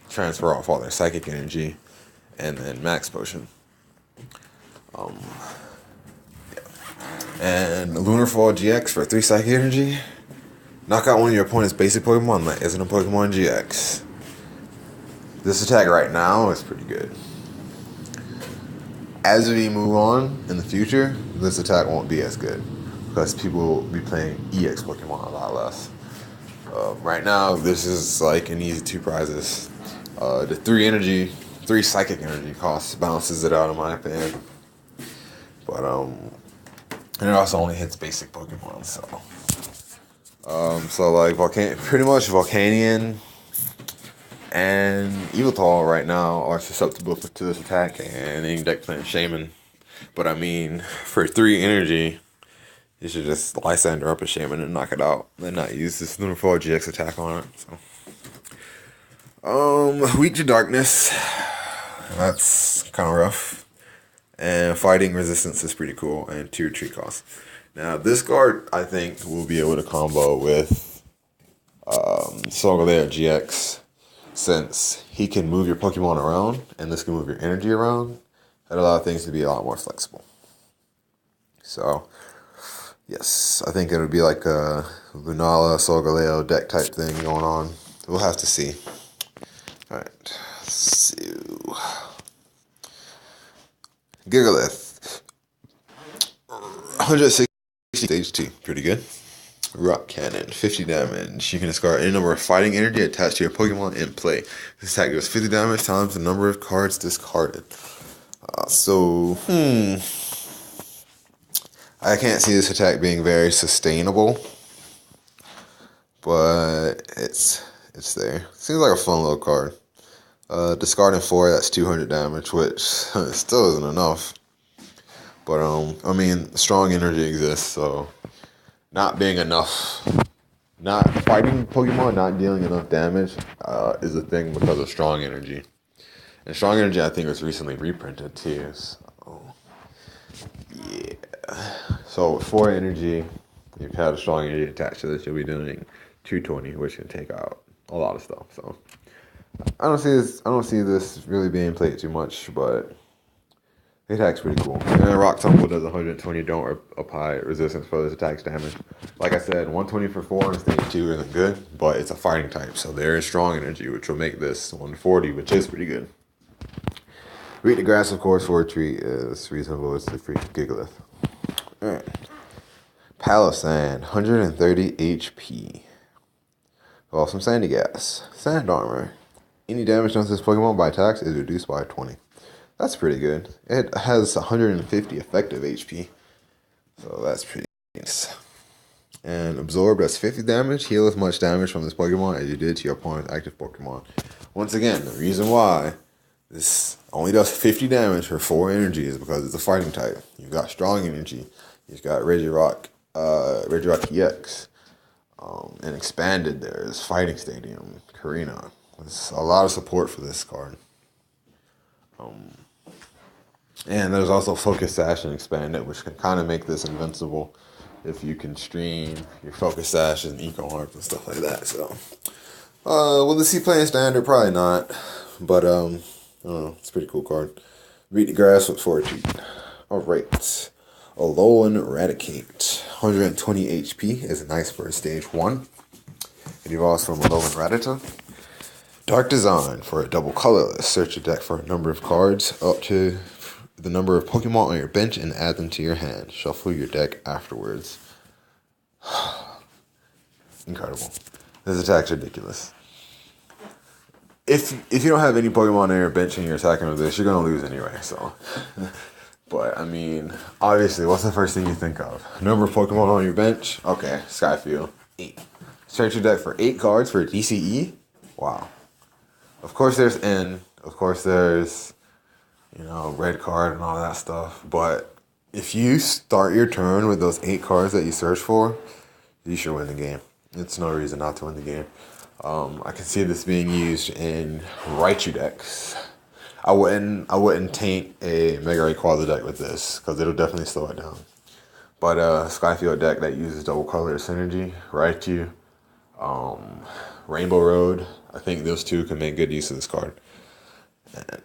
Speaker 1: transfer off all their Psychic Energy and then Max Potion. And Lunarfall GX for 3 Psychic Energy. Knock out one of your opponent's basic Pokemon that isn't a Pokemon GX. This attack right now is pretty good. As we move on in the future, this attack won't be as good because people will be playing EX Pokemon a lot less. Right now, this is like an easy 2 prizes. The 3 psychic energy cost balances it out in my opinion. But and it also only hits basic Pokemon, so like pretty much Volcanion and Evital right now are susceptible to this attack, and any deck playing Shaman. But I mean, for 3 energy, you should just Lysander up a Shaman and knock it out, and not use this Lunarfall GX attack on it. So, weak to darkness. That's kind of rough. And fighting resistance is pretty cool, and 2 retreat costs. Now, this card, I think, will be able to combo with Salgo GX, since he can move your Pokemon around, and this can move your energy around. That allows things to be a lot more flexible. So, yes, I think it'll be like a Lunala, Solgaleo deck type thing going on. We'll have to see. Alright, so Gigalith, 160 stage 2, pretty good. Rock Cannon, 50 damage. You can discard any number of fighting energy attached to your Pokemon in play. This attack does 50 damage times the number of cards discarded. I can't see this attack being very sustainable, but it's there. Seems like a fun little card. Discarding 4, that's 200 damage, which still isn't enough. But I mean, strong energy exists, so not being enough, not fighting Pokemon, not dealing enough damage is a thing because of strong energy. And strong energy, I think, was recently reprinted too. So yeah. So with 4 energy, you've had a strong energy attached to this, you'll be doing 220, which can take out a lot of stuff. So I don't see this really being played too much, but the attack's pretty cool. And Rock Tumble does 120, don't apply resistance for this attack's damage. Like I said, 120 for 4 on stage 2 isn't good, but it's a fighting type, so there is strong energy, which will make this 140, which is pretty good. Read the Grass, of course, for a treat is reasonable. It's the free Gigalith. Alright. Palestine, 130 HP. Well, some Sandy Gas. Sand Armor. Any damage done to this Pokemon by attacks is reduced by 20. That's pretty good. It has 150 effective HP. So that's pretty nice. And Absorb does 50 damage. Heal as much damage from this Pokemon as you did to your opponent's active Pokemon. Once again, the reason why this only does 50 damage for 4 energy is because it's a fighting type. You've got strong energy. You've got Regirock GX. And expanded there is Fighting Stadium, Karina. There's a lot of support for this card. And there's also Focus Sash and Expanded, which can kind of make this invincible if you can stream your Focus Sash and Eco Harp and stuff like that. So, will this see playing standard? Probably not. But, I don't know. It's a pretty cool card. Beat the Grass with Fortitude. Alright. Alolan Eradicate. 120 HP is nice for a stage 1. It evolves from Alolan Rattata. Dark Design for a double colorless. Search your deck for a number of cards up to the number of Pokemon on your bench and add them to your hand. Shuffle your deck afterwards. Incredible. This attack's ridiculous. If you don't have any Pokemon on your bench and you're attacking with this, you're gonna lose anyway. So, but I mean, obviously, what's the first thing you think of? Number of Pokemon on your bench? Okay, Skyfield, 8. Search your deck for 8 cards for DCE. Wow. Of course, there's N. Of course, there's red card and all that stuff. But if you start your turn with those 8 cards that you search for, you should win the game. It's no reason not to win the game. I can see this being used in Raichu decks. I wouldn't taint a Mega Rayquaza deck with this, because it'll definitely slow it down. But Skyfield deck that uses double color synergy, Raichu, Rainbow Road, I think those 2 can make good use of this card. And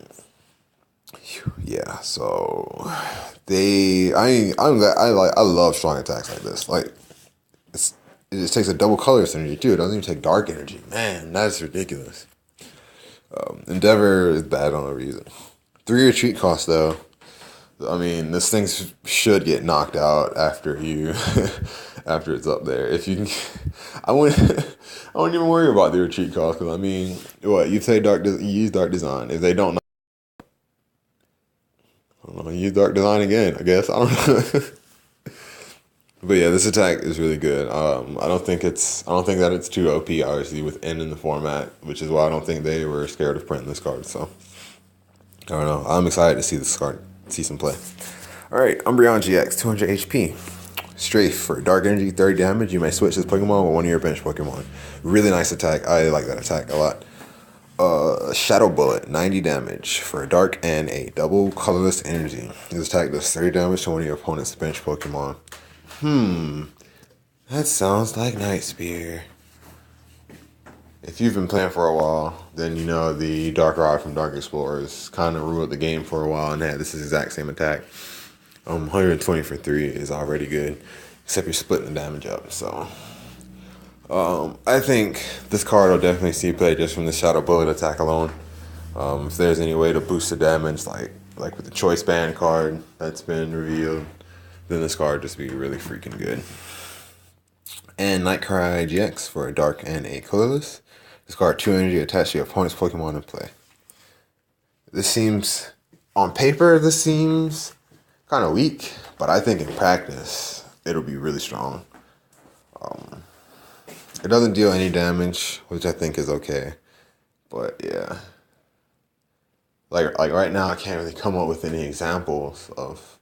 Speaker 1: yeah, so I love strong attacks like this. Like it just takes a double color synergy too. It doesn't even take dark energy. Man, that's ridiculous. Endeavor is bad on a reason. 3 retreat costs though. I mean, this thing should get knocked out after you, after it's up there. If you can, I wouldn't, I wouldn't even worry about the retreat cost. Cause I mean, what you say, you use dark design. If they don't, I don't know, use dark design again. I guess I don't know. But yeah, this attack is really good. I don't think that it's too OP, obviously, within in the format, which is why I don't think they were scared of printing this card. So I don't know. I'm excited to see this card, see some play. All right, Umbreon GX, 200 HP. Strafe for Dark Energy, 30 damage. You may switch this Pokemon with one of your bench Pokemon. Really nice attack. I like that attack a lot. Shadow Bullet, 90 damage for a Dark and a double colorless energy. This attack does 30 damage to one of your opponent's bench Pokemon. That sounds like Night Spear. If you've been playing for a while, then you know the Dark Rod from Dark Explorers kind of ruled the game for a while and had this exact same attack. 120 for 3 is already good, except you're splitting the damage up. So, I think this card will definitely see play just from the Shadow Bullet attack alone. If there's any way to boost the damage, like with the Choice Band card that's been revealed, then this card just be really freaking good. And Nightcry GX for a Dark and a colorless. This card 2 energy attached to your opponent's Pokemon in play. This seems, on paper, this seems kind of weak, but I think in practice it'll be really strong. It doesn't deal any damage, which I think is okay. But yeah, like right now I can't really come up with any examples of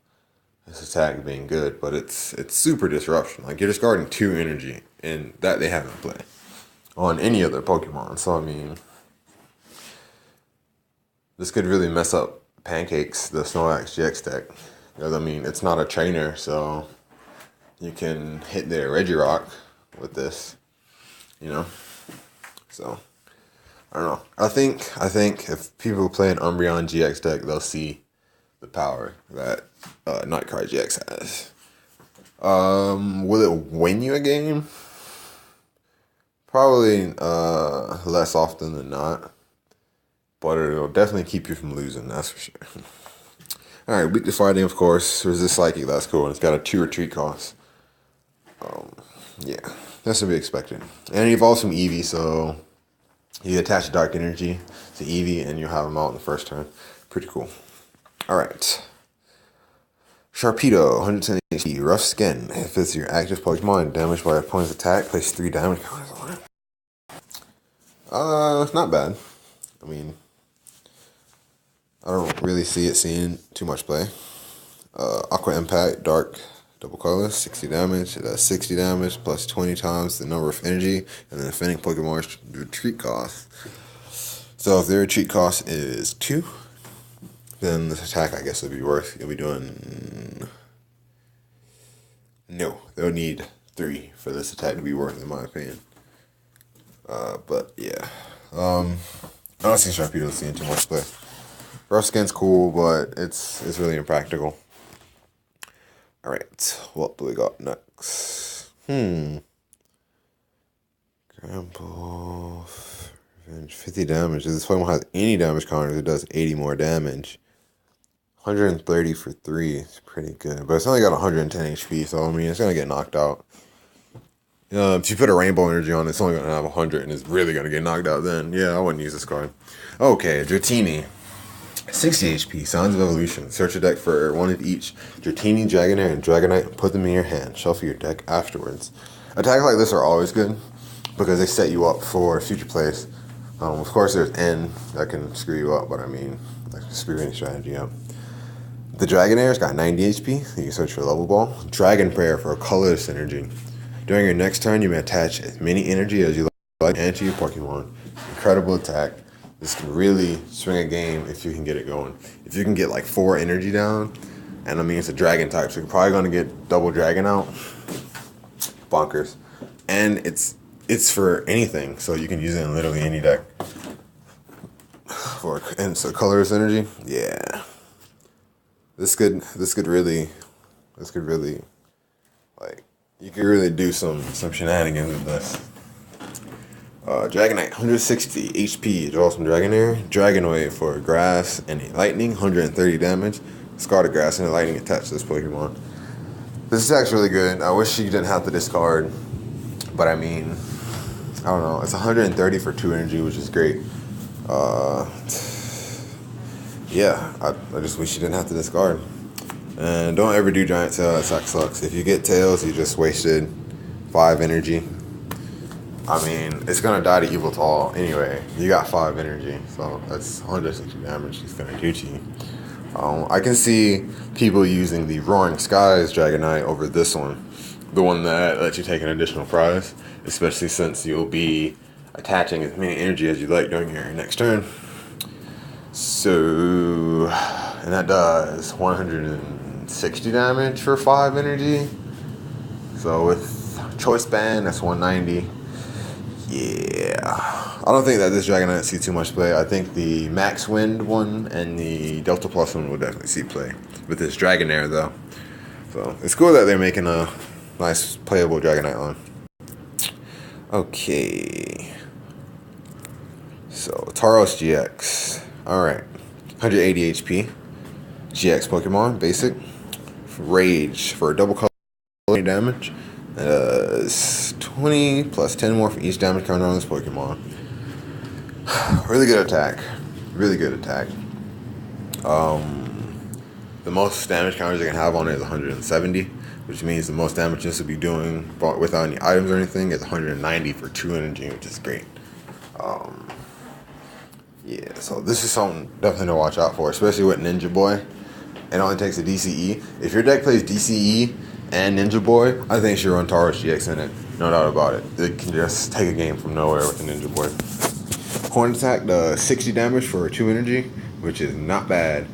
Speaker 1: this attack being good, but it's super disruption. Like you're discarding 2 energy, and that they haven't played on any other Pokemon. So I mean, this could really mess up Pancakes, the Snorlax GX deck. Because I mean, it's not a trainer, so you can hit their Regirock with this, you know. So I don't know. I think if people play an Umbreon GX deck, they'll see the power that Nightcry GX has. Will it win you a game? Probably less often than not, but it'll definitely keep you from losing, that's for sure. Alright, weekly fighting, of course. Resist Psychic, that's cool. And it's got a 2 retreat cost. Yeah, that's to be expected. And it evolves from Evie, so you attach Dark Energy to Evie and you'll have them out in the first turn. Pretty cool. Alright. Sharpedo, 110 HP, Rough Skin. If it's your active Pokemon damaged by your opponent's attack, place 3 damage counters on it. It's not bad. I mean, I don't really see it seeing too much play. Aqua Impact, Dark, double colorless, 60 damage. It does 60 damage plus 20 times the number of energy and the defending Pokemon's retreat cost. So if their retreat cost is 2, then this attack, I guess, will be worth. You'll be doing. No, they'll need 3 for this attack to be worth, in my opinion. But yeah, I don't see Sharpedo seeing too much play. Rough Skin's cool, but it's really impractical. All right, what do we got next? Grandpa Revenge, 50 damage. If this Pokemon has any damage counters, it does 80 more damage. 130 for 3 is pretty good, but it's only got 110 HP, so I mean, it's gonna get knocked out. If you put a Rainbow Energy on it, it's only gonna have 100, and it's really gonna get knocked out then. Yeah, I wouldn't use this card. Okay, Dratini. 60 HP, Signs of Evolution. Search your deck for one of each Dratini, Dragonair, and Dragonite, and put them in your hand. Shuffle your deck afterwards. Attacks like this are always good because they set you up for future plays. Of course, there's N that can screw you up, but I mean, that can screw any strategy up. The Dragonair's got 90 HP. You can search for Level Ball. Dragon Prayer for a colorless energy. During your next turn, you may attach as many energy as you like and to your Pokemon. Incredible attack. This can really swing a game if you can get it going. If you can get like 4 energy down, and I mean it's a dragon type, so you're probably gonna get double dragon out. Bonkers. And it's for anything, so you can use it in literally any deck. And so colorless energy, yeah. This could really like you could really do some shenanigans with this. Dragonite, 160 HP, draw some Dragonair. Dragon Wave for Grass and a Lightning, 130 damage. Scarred Grass and Lightning attached to this Pokemon. This attack's really good. I wish you didn't have to discard, but I mean, I don't know. It's 130 for 2 energy, which is great. Yeah, I just wish you didn't have to discard. And don't ever do Giant Tail. That attack sucks. If you get Tails, you just wasted 5 energy. I mean, it's gonna die to Evil Tall anyway. You got 5 energy, so that's 160 damage it's gonna do to you. I can see people using the Roaring Skies Dragonite over this one, the one that lets you take an additional prize, especially since you'll be attaching as many energy as you like during your next turn. So, and that does 160 damage for 5 energy. So with Choice Band, that's 190. Yeah, I don't think that this Dragonite see too much play. I think the Max Wind one and the Delta Plus one will definitely see play with this Dragonair though. So it's cool that they're making a nice playable Dragonite line. Okay, so Tauros GX. Alright, 180 HP. GX Pokemon, basic. Rage for double color damage. 20 plus 10 more for each damage counter on this Pokemon. Really good attack. Really good attack. The most damage counters you can have on it is 170, which means the most damage this will be doing without any items or anything is 190 for 2 energy, which is great. Yeah, so this is something definitely to watch out for, especially with Ninja Boy. It only takes a DCE. If your deck plays DCE and Ninja Boy, I think you should run Tauros GX in it. No doubt about it. It can just take a game from nowhere with the Ninja Boy. Horn Attack does 60 damage for 2 energy, which is not bad.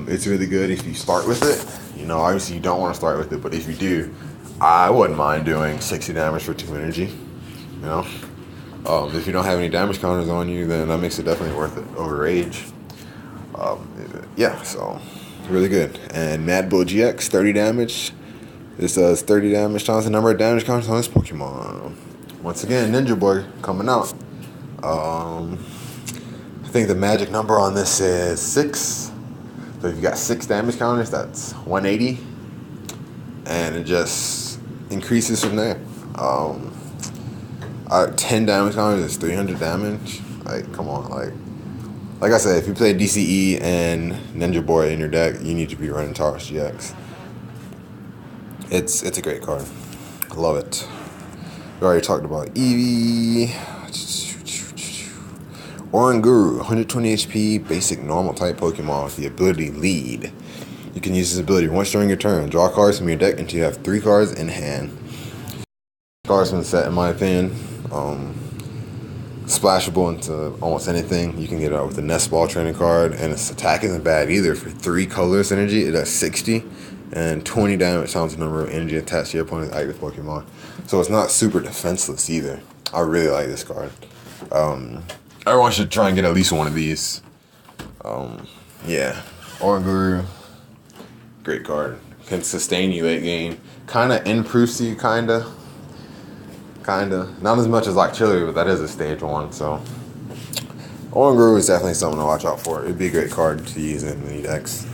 Speaker 1: It's really good if you start with it. You know, obviously you don't want to start with it, but if you do, I wouldn't mind doing 60 damage for 2 energy. You know? If you don't have any damage counters on you, then that makes it definitely worth it over Rage. Yeah, so really good. And Mad Bull GX, 30 damage. This does 30 damage times the number of damage counters on this Pokemon. Once again, Ninja Boy coming out. I think the magic number on this is 6. So if you got 6 damage counters, that's 180. And it just increases from there. 10 damage counters is 300 damage. Like, come on, like I said, if you play DCE and Ninja Boy in your deck, you need to be running Tauros GX. It's a great card. I love it. We already talked about Evie. Oranguru, 120 HP, basic normal type Pokemon with the ability Lead. You can use this ability once during your turn. Draw cards from your deck until you have 3 cards in hand. Cards from the set, in my opinion. Splashable into almost anything. You can get it with the Nest Ball training card, and its attack isn't bad either. For 3 colorless energy, it does 60 and 20 damage times the number of energy attached to your opponent's active Pokemon. So it's not super defenseless either. I really like this card. Everyone should try and get at least one of these. Yeah, Oranguru, great card. Can sustain you late game. Kinda improves you, kinda. Not as much as like Chili, but that is a stage 1, so. Oranguru is definitely something to watch out for. It'd be a great card to use in many decks.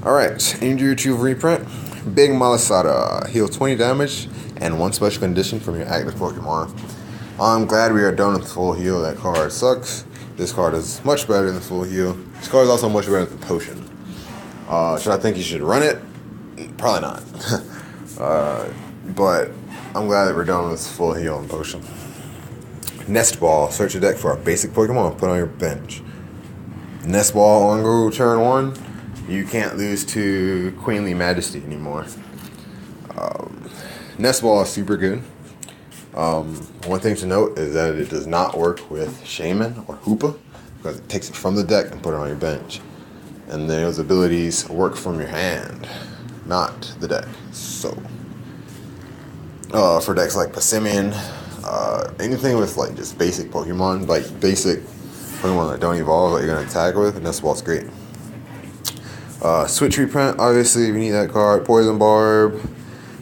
Speaker 1: Alright, Injury Retrieve reprint. Big Malasada. Heal 20 damage and 1 special condition from your active Pokemon. I'm glad we are done with full heal. That card sucks. This card is much better than full heal. This card is also much better than Potion. Should I think you should run it? Probably not. But I'm glad that we're done with full heal and Potion. Nest Ball. Search your deck for a basic Pokemon. Put on your bench. Nest Ball on go turn 1. You can't lose to Queenly Majesty anymore. Nest Ball is super good. One thing to note is that it does not work with Shaman or Hoopa because it takes it from the deck and put it on your bench. And those abilities work from your hand, not the deck. So, for decks like Simeon, anything with like just basic Pokemon, like basic Pokemon that don't evolve that you're going to attack with, and Nest Ball's great. Switch reprint, obviously we need that card. Poison Barb.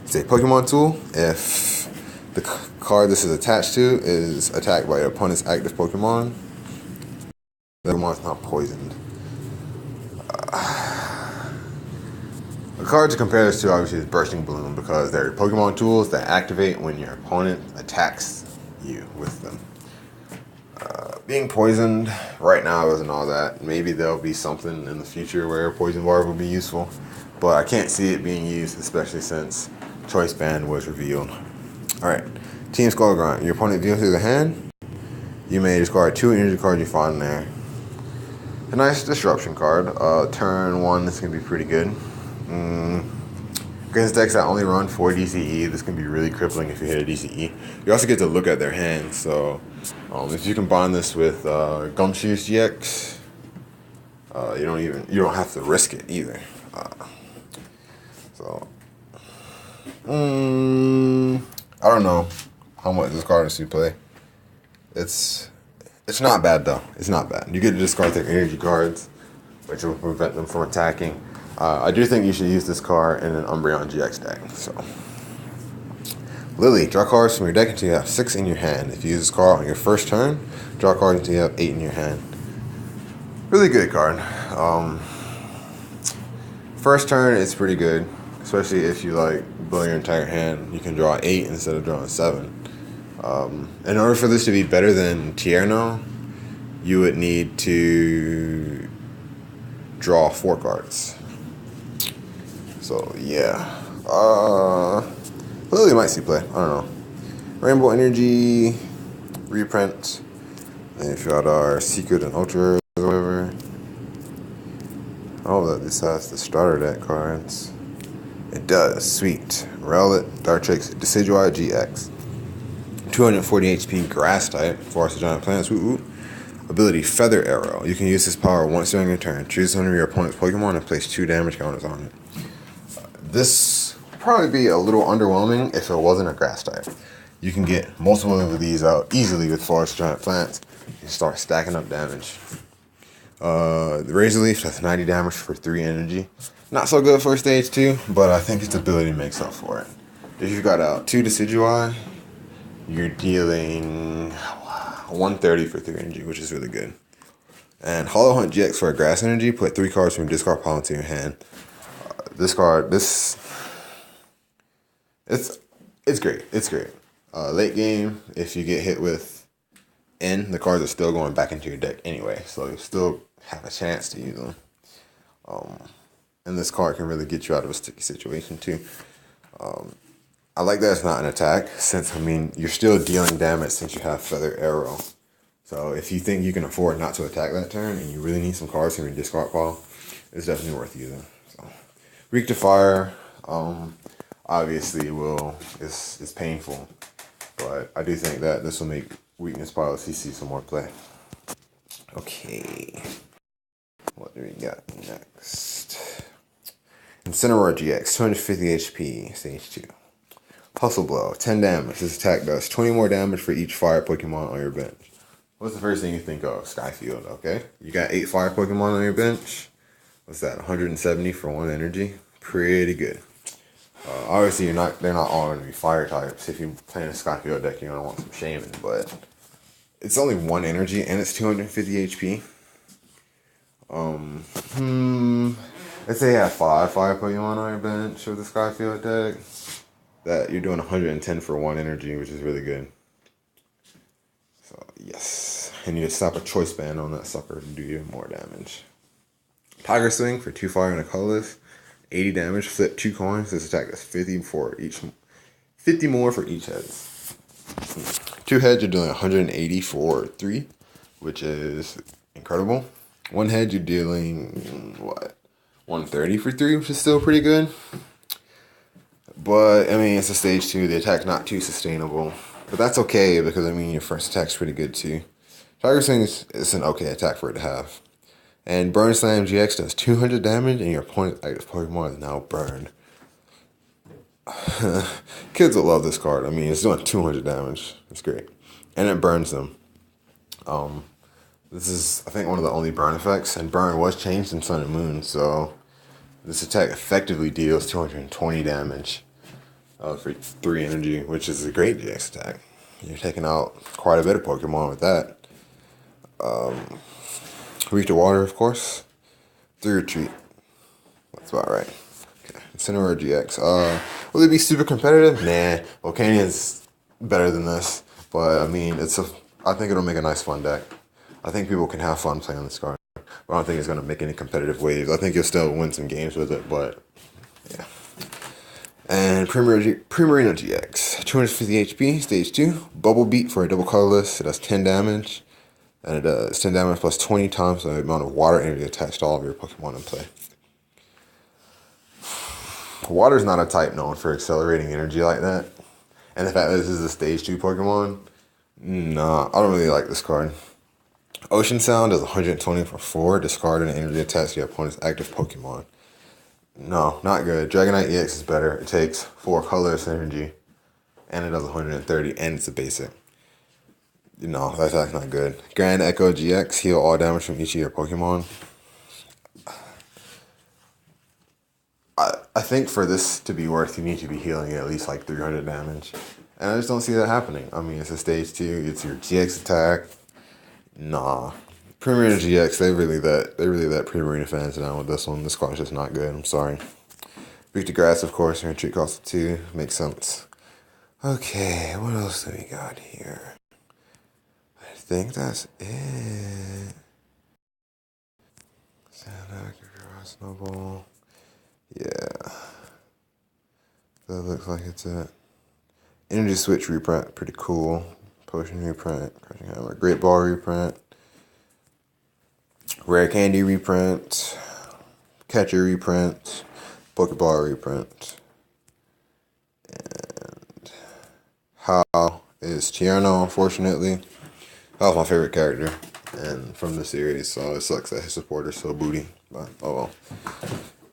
Speaker 1: It's a Pokemon tool. If the card this is attached to is attacked by your opponent's active Pokemon, the Pokemon's not poisoned. card to compare this to obviously is Bursting Bloom because they're Pokemon tools that activate when your opponent attacks you with them. Being poisoned right now isn't all that. Maybe there'll be something in the future where Poison Barb will be useful, but I can't see it being used, especially since Choice Band was revealed. Alright, Team Skull Grunt. Your opponent deals through the hand. You may discard 2 energy cards you find in there. A nice disruption card. Turn 1, this can be pretty good. Against decks that only run 4 DCE, this can be really crippling if you hit a DCE. You also get to look at their hands, so if you combine this with Gumshoes GX, you don't have to risk it either. I don't know how much this card is to play. It's not bad though. It's not bad. You get to discard their energy cards, which will prevent them from attacking. I do think you should use this card in an Umbreon GX deck. So, Lily, draw cards from your deck until you have 6 in your hand. If you use this card on your first turn, draw cards until you have 8 in your hand. Really good card. First turn, it's pretty good, especially if you like build your entire hand. You can draw 8 instead of drawing 7. In order for this to be better than Tierno, you would need to draw 4 cards. So yeah, Lily might see play. I don't know. Rainbow Energy, reprint. And if you got our Secret and Ultra or whatever. Oh, that this has the starter deck cards. It does. Sweet. Rowlet, Dartrix, Decidueye GX. 240 HP grass type. Forest of Giant Plants. Woo woo. Ability Feather Arrow. You can use this power once during your turn. Choose one of your opponent's Pokemon and place 2 damage counters on it. This would probably be a little underwhelming if it wasn't a grass type. You can get multiple of these out easily with Forest Giant Plants and start stacking up damage. The Razor Leaf does 90 damage for 3 energy. Not so good for stage 2, but I think its ability makes up for it. If you've got out 2 Decidueye, you're dealing 130 for 3 energy, which is really good. And Hollow Hunt GX for a grass energy, put 3 cards from your discard pile into your hand. This card, it's great. It's great. Late game, if you get hit with N, the cards are still going back into your deck anyway, so you still have a chance to use them. And this card can really get you out of a sticky situation too. I like that it's not an attack, since, you're still dealing damage since you have Feather Arrow. So if you think you can afford not to attack that turn, and you really need some cards from your discard pile, it's definitely worth using. So, Weak to Fire, obviously it's painful, but I do think that this will make Weakness Pile CC some more play. Okay, what do we got next? Incineroar GX, 250 HP, stage 2. Hustle Blow, 10 damage. This attack does 20 more damage for each fire Pokemon on your bench. What's the first thing you think of? Skyfield, okay? You got 8 fire Pokemon on your bench. What's that, 170 for 1 energy? Pretty good. Obviously, they're not all going to be fire types. If you're playing a Skyfield deck, you're going to want some Shaman, but it's only 1 energy and it's 250 HP. Let's say you have 5 fire Pokemon on your bench with the Skyfield deck. That you're doing 110 for 1 energy, which is really good. So, yes. And you just slap a Choice Band on that sucker to do even more damage. Tiger Swing for 2 fire and a colorless. 80 damage, flip 2 coins. This attack does 50 more for each head. 2 heads, you're dealing 180 for 3, which is incredible. 1 head, you're dealing, 130 for 3, which is still pretty good. But, it's a stage 2. The attack's not too sustainable. But that's okay, because, your first attack's pretty good, too. Tiger Swing is an okay attack for it to have. And Burn Slam GX does 200 damage, and your opponent's active Pokemon is now burned. Kids will love this card. It's doing 200 damage. It's great. And it burns them. This is, I think, one of the only burn effects. And burn was changed in Sun and Moon, so this attack effectively deals 220 damage for 3 energy, which is a great GX attack. You're taking out quite a bit of Pokemon with that. Weak to Water, of course. 3 Retreat. That's about right. Okay. Cinema GX. Will it be super competitive? Nah. Volcanian's better than this, but I mean, I think it'll make a nice fun deck. I think people can have fun playing this card, but I don't think it's gonna make any competitive waves. I think you'll still win some games with it, but yeah. And Primarina GX, 250 HP, stage 2, Bubble Beat for a double colorless. It does 10 damage, and it does 10 damage plus 20 times the amount of water energy attached to all of your Pokemon in play. Water is not a type known for accelerating energy like that. And the fact that this is a stage 2 Pokemon, nah, I don't really like this card. Ocean Sound does 120 for 4, discarding energy attached to your opponent's active Pokemon. No, not good. Dragonite EX is better. It takes 4 colorless energy, and it does 130, and it's a basic. No, that's not good. Grand Echo GX, heal all damage from each of your Pokemon. I think for this to be worth, you need to be healing at least like 300 damage. And I just don't see that happening. I mean, it's a stage 2, it's your GX attack. Nah. Primarina GX, they really let Primarina fans down with this one. This card's just not good, I'm sorry. Beat Grass, of course, your retreat cost 2. Makes sense. Okay, what else do we got here? I think that's it. Snowball. Yeah. That looks like it's it. Energy Switch reprint, pretty cool. Potion reprint, Crushing Hammer, Great Ball reprint, Rare Candy reprint, Catcher reprint, Pokeball reprint, and How is Tierno, unfortunately. That was my favorite character and from the series, so it sucks that his supporter's so booty, but oh well.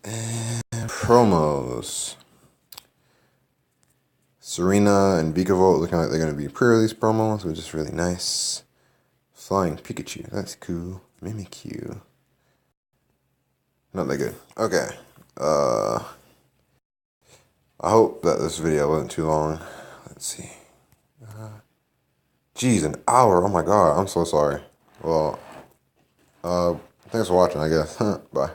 Speaker 1: And promos. Serena and Vika Ball looking like they're going to be pre-release promos, which is really nice. Flying Pikachu, that's cool. Mimikyu. Not that good. Okay. I hope that this video wasn't too long. Let's see. Geez, an hour. Oh my god, I'm so sorry. Well, thanks for watching, I guess. Bye.